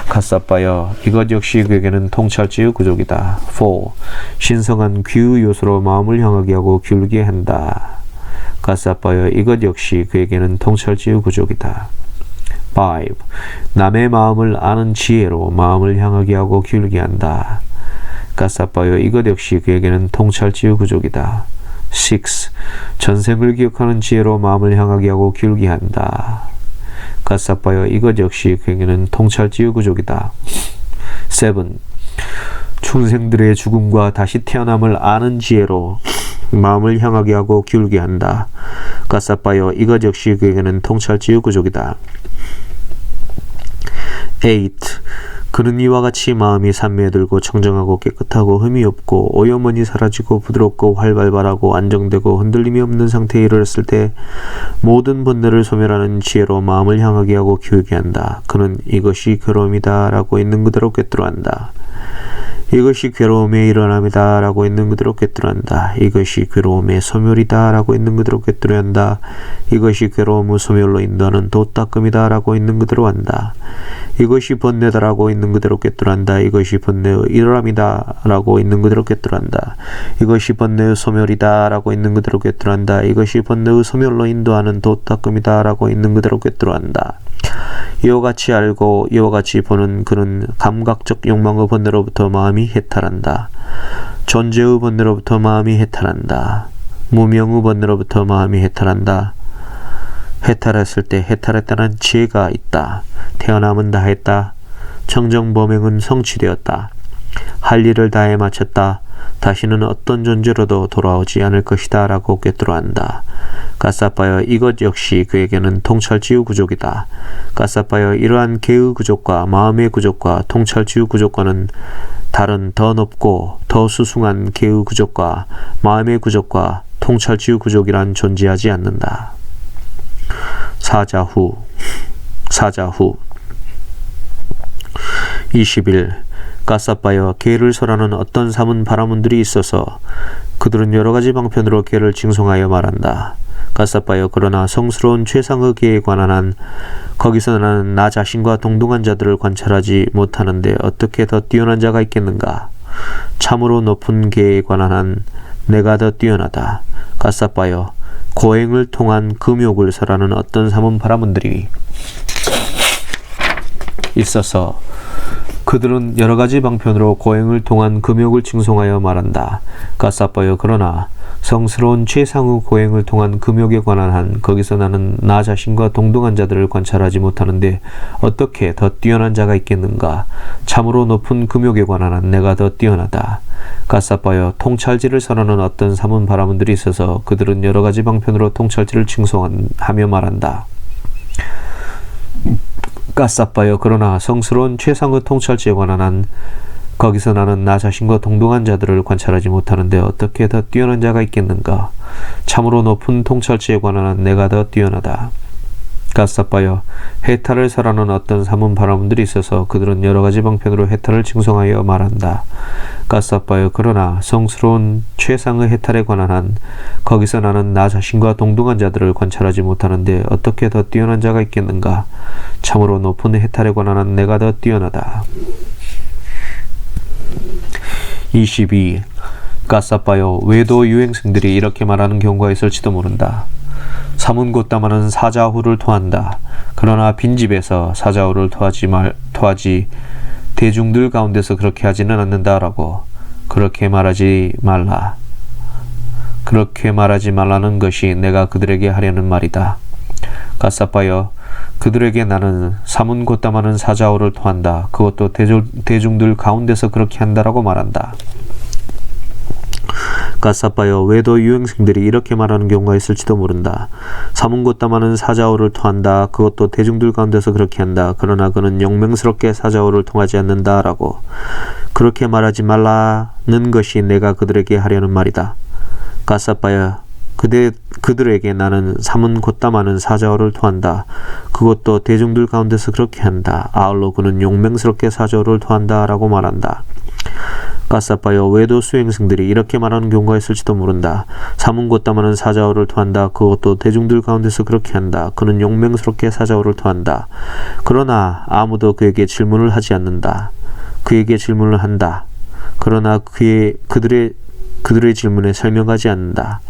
가사바여 이것 역시 그에게는 통찰지의 구족이다. 4. 신성한 귀의 요소로 마음을 향하게 하고 기울게 한다. 가사바여 이것 역시 그에게는 통찰지의 구족이다. 5. 남의 마음을 아는 지혜로 마음을 향하게 하고 기울게 한다. 가사바여 이것 역시 그에게는 통찰지의 구족이다. 6. 전생을 기억하는 지혜로 마음을 향하게 하고 기울게 한다. 가사바여 이것 역시 그에게는 통찰지의 구족이다. 7. 충생들의 죽음과 다시 태어남을 아는 지혜로 마음을 향하게 하고 기울게 한다. 가사바여 이것 역시 그에게는 통찰지의 구족이다. 8. 그는 이와 같이 마음이 산매에 들고 청정하고 깨끗하고 흠이 없고 오염원이 사라지고 부드럽고 활발발하고 안정되고 흔들림이 없는 상태에 이르렀을 때 모든 번뇌를 소멸하는 지혜로 마음을 향하게 하고 기울게 한다. 그는 이것이 괴로움이다 라고 있는 그대로 꿰뚫어 한다. 이것이 괴로움의 일어남이다 라고 있는 그대로 꿰뚫어 한다. 이것이 괴로움의 소멸이다 라고 있는 그대로 꿰뚫어 한다. 이것이 괴로움의 소멸로 인도하는 도닦음이다 라고 있는 그대로 한다. 이것이 번뇌다라고 있는 그대로 꿰뚫한다. 이것이 번뇌의 이러함이다라고 있는 그대로 꿰뚫한다. 이것이 번뇌의 소멸이다라고 있는 그대로 꿰뚫한다. 이것이 번뇌의 소멸로 인도하는 도닦음이다라고 있는 그대로 꿰뚫한다. 이와 같이 알고 이와 같이 보는 그는 감각적 욕망의 번뇌로부터 마음이 해탈한다. 존재의 번뇌로부터 마음이 해탈한다. 무명의 번뇌로부터 마음이 해탈한다. 해탈했을 때 해탈했다는 지혜가 있다. 태어남은 다했다. 청정범행은 성취되었다. 할 일을 다해 마쳤다. 다시는 어떤 존재로도 돌아오지 않을 것이다 라고 꿰뚫어한다. 가사빠여 이것 역시 그에게는 통찰지의 구족이다. 가사빠여 이러한 개의 구족과 마음의 구족과 통찰지의 구족과는 다른 더 높고 더 수승한 개의 구족과 마음의 구족과 통찰지의 구족이란 존재하지 않는다. 사자후 20일 가사빠여 개를 설하는 어떤 삼은 바라문들이 있어서 그들은 여러가지 방편으로 개를 칭송하여 말한다. 가사빠여 그러나 성스러운 최상의 개에 관한 한 거기서 나는 나 자신과 동등한 자들을 관찰하지 못하는데 어떻게 더 뛰어난 자가 있겠는가. 참으로 높은 개에 관한 한 내가 더 뛰어나다. 가사빠여 고행을 통한 금욕을 설하는 어떤 삼은 바라문들이 있어서 그들은 여러가지 방편으로 고행을 통한 금욕을 칭송하여 말한다. 가사빠여 그러나 성스러운 최상의 고행을 통한 금욕에 관한 한 거기서 나는 나 자신과 동등한 자들을 관찰하지 못하는데 어떻게 더 뛰어난 자가 있겠는가. 참으로 높은 금욕에 관한 한 내가 더 뛰어나다. 가사빠여 통찰지를 선하는 어떤 삼은 바라문들이 있어서 그들은 여러가지 방편으로 통찰지를 칭송하며 말한다. 가사빠여 그러나 성스러운 최상의 통찰지에 관한 한 거기서 나는 나 자신과 동등한 자들을 관찰하지 못하는데 어떻게 더 뛰어난 자가 있겠는가. 참으로 높은 통찰지에 관한 한 내가 더 뛰어나다. 가사빠여 해탈을 설하는 어떤 삼은 바라문들이 있어서 그들은 여러가지 방편으로 해탈을 칭송하여 말한다. 가사빠여 그러나 성스러운 최상의 해탈에 관한 한 거기서 나는 나 자신과 동등한 자들을 관찰하지 못하는데 어떻게 더 뛰어난 자가 있겠는가. 참으로 높은 해탈에 관한 한 내가 더 뛰어나다. 22. 가사빠여 외도 유행승들이 이렇게 말하는 경우가 있을지도 모른다. 삼은 곧다마는 사자후를 토한다. 그러나 빈집에서 사자후를 토하지 대중들 가운데서 그렇게 하지는 않는다라고. 그렇게 말하지 말라. 그렇게 말하지 말라는 것이 내가 그들에게 하려는 말이다. 가사빠여 그들에게 나는 삼은 곧다마는 사자후를 토한다. 그것도 대중들 가운데서 그렇게 한다라고 말한다. 가사빠여 외도 유행승들이 이렇게 말하는 경우가 있을지도 모른다. 삼은 곧다마는 사자오를 토한다. 그것도 대중들 가운데서 그렇게 한다. 그러나 그는 용맹스럽게 사자오를 통하지 않는다 라고. 그렇게 말하지 말라는 것이 내가 그들에게 하려는 말이다. 가사빠여 그들에게 나는 삼은 곧다마는 사자오를 토한다. 그것도 대중들 가운데서 그렇게 한다. 아울러 그는 용맹스럽게 사자오를 토한다 라고 말한다. 가사빠여 외도 수행승들이 이렇게 말하는 경우가 있을지도 모른다. 삼은 곧다마는 사자오를 토한다. 그것도 대중들 가운데서 그렇게 한다. 그는 용맹스럽게 사자오를 토한다. 그러나 아무도 그에게 질문을 하지 않는다. 그에게 질문을 한다. 그러나 그들의 질문에 설명하지 않는다.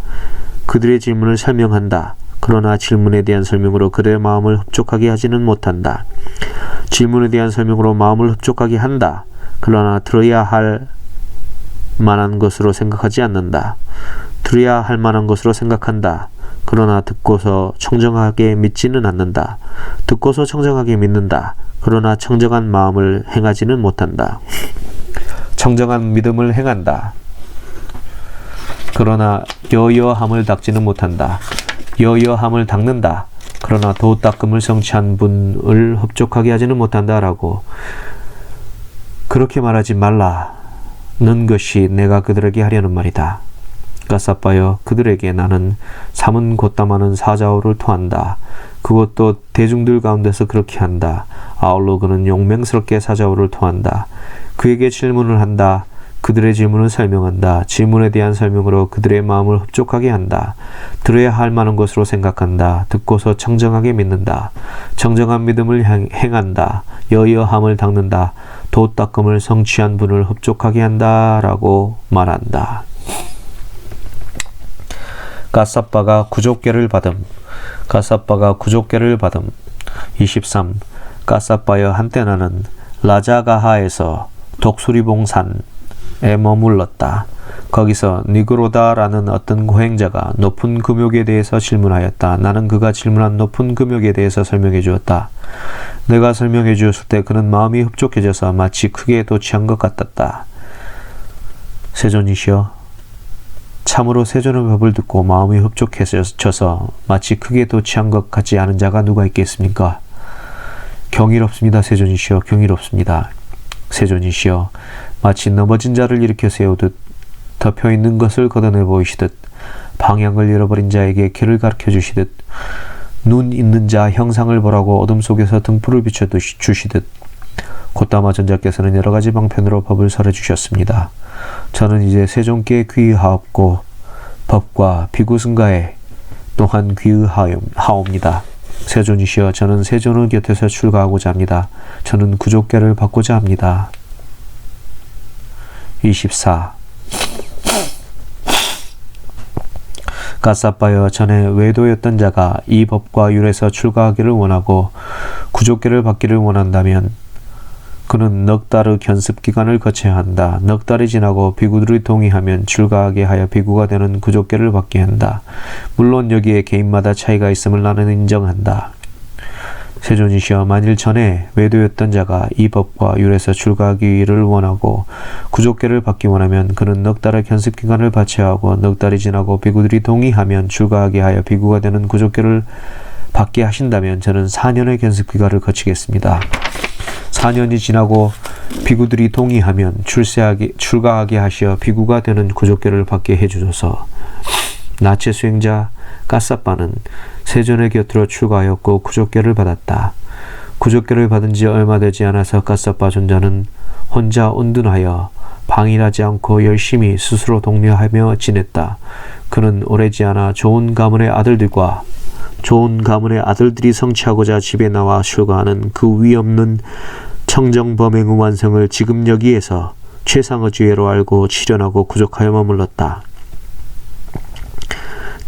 그들의 질문을 설명한다. 그러나 질문에 대한 설명으로 그들의 마음을 흡족하게 하지는 못한다. 질문에 대한 설명으로 마음을 흡족하게 한다. 그러나 들어야 할 만한 것으로 생각하지 않는다. 들어야 할 만한 것으로 생각한다. 그러나 듣고서 청정하게 믿지는 않는다. 듣고서 청정하게 믿는다. 그러나 청정한 마음을 행하지는 못한다. 청정한 믿음을 행한다. 그러나 여여함을 닦지는 못한다. 여여함을 닦는다. 그러나 도닦음을 성취한 분을 흡족하게 하지는 못한다라고. 그렇게 말하지 말라는 것이 내가 그들에게 하려는 말이다. 가사빠여 그들에게 나는 삼은 곧다마는 사자오를 토한다. 그것도 대중들 가운데서 그렇게 한다. 아울러 그는 용맹스럽게 사자오를 토한다. 그에게 질문을 한다. 그들의 질문을 설명한다. 질문에 대한 설명으로 그들의 마음을 흡족하게 한다. 들어야 할 만한 것으로 생각한다. 듣고서 청정하게 믿는다. 청정한 믿음을 행한다. 여여함을 닦는다. 도닦음을 성취한 분을 흡족하게 한다. 라고 말한다. 갓사빠가 구족계를 받음. 갓사빠가 구족계를 받음. 23. 갓사빠여 한때 나는 라자가하에서 독수리봉산에 머물렀다. 거기서 니그로다라는 어떤 고행자가 높은 금욕에 대해서 질문하였다. 나는 그가 질문한 높은 금욕에 대해서 설명해 주었다. 내가 설명해 주었을 때 그는 마음이 흡족해져서 마치 크게 도취한 것 같았다. 세존이시여, 참으로 세존의 법을 듣고 마음이 흡족해져서 마치 크게 도취한 것 같지 않은 자가 누가 있겠습니까? 경이롭습니다. 세존이시여, 경이롭습니다. 세존이시여, 마치 넘어진 자를 일으켜 세우듯 덮여 있는 것을 걷어내 보이시듯 방향을 잃어버린 자에게 길을 가르쳐 주시듯 눈 있는 자 형상을 보라고 어둠 속에서 등불을 비춰 주시듯 곧다마 전자께서는 여러 가지 방편으로 법을 설해 주셨습니다. 저는 이제 세존께 귀의하옵고 법과 비구승가에 또한 귀의하옵니다. 세존이시여, 저는 세존의 곁에서 출가하고자 합니다. 저는 구족계를 받고자 합니다. 24. 갓사빠여, 전에 외도였던 자가 이 법과 율에서 출가하기를 원하고 구족계를 받기를 원한다면 그는 넉 달의 견습기간을 거쳐야 한다. 넉 달이 지나고 비구들이 동의하면 출가하게 하여 비구가 되는 구족계를 받게 한다. 물론 여기에 개인마다 차이가 있음을 나는 인정한다. 세존이시여, 만일 전에 외도였던 자가 이 법과 율에서 출가하기를 원하고 구족계를 받기 원하면 그는 넉 달의 견습기간을 바쳐야 하고 넉 달이 지나고 비구들이 동의하면 출가하게 하여 비구가 되는 구족계를 받게 하신다면 저는 4년의 견습기간을 거치겠습니다. 4년이 지나고 비구들이 동의하면 출가하게 하시어 비구가 되는 구족계를 받게 해주소서. 나체 수행자 갓사빠는 세존의 곁으로 출가하였고 구족계를 받았다. 구족계를 받은 지 얼마 되지 않아서 갓사빠 존자는 혼자 온둔하여 방일하지 않고 열심히 스스로 독려하며 지냈다. 그는 오래지 않아 좋은 가문의 아들들이 성취하고자 집에 나와 출가하는 그 위없는 청정범행의 완성을 지금 여기에서 최상의 지혜로 알고 실현하고 구족하여 머물렀다.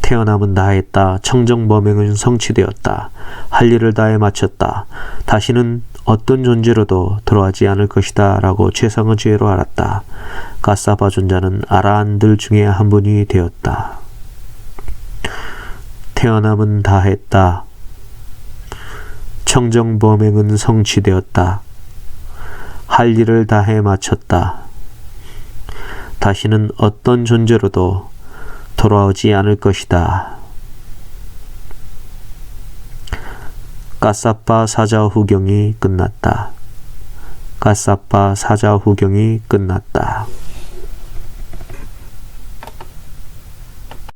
태어남은 다했다. 청정범행은 성취되었다. 할 일을 다해 마쳤다. 다시는 어떤 존재로도 돌아가지 않을 것이다 라고 최상의 지혜로 알았다. 갓사빠 존자는 아라한들 중에 한 분이 되었다. 태어남은 다했다. 청정범행은 성취되었다. 할 일을 다해 마쳤다. 다시는 어떤 존재로도 돌아오지 않을 것이다. 갓사빠 사자후경이 끝났다. 갓사빠 사자후경이 끝났다.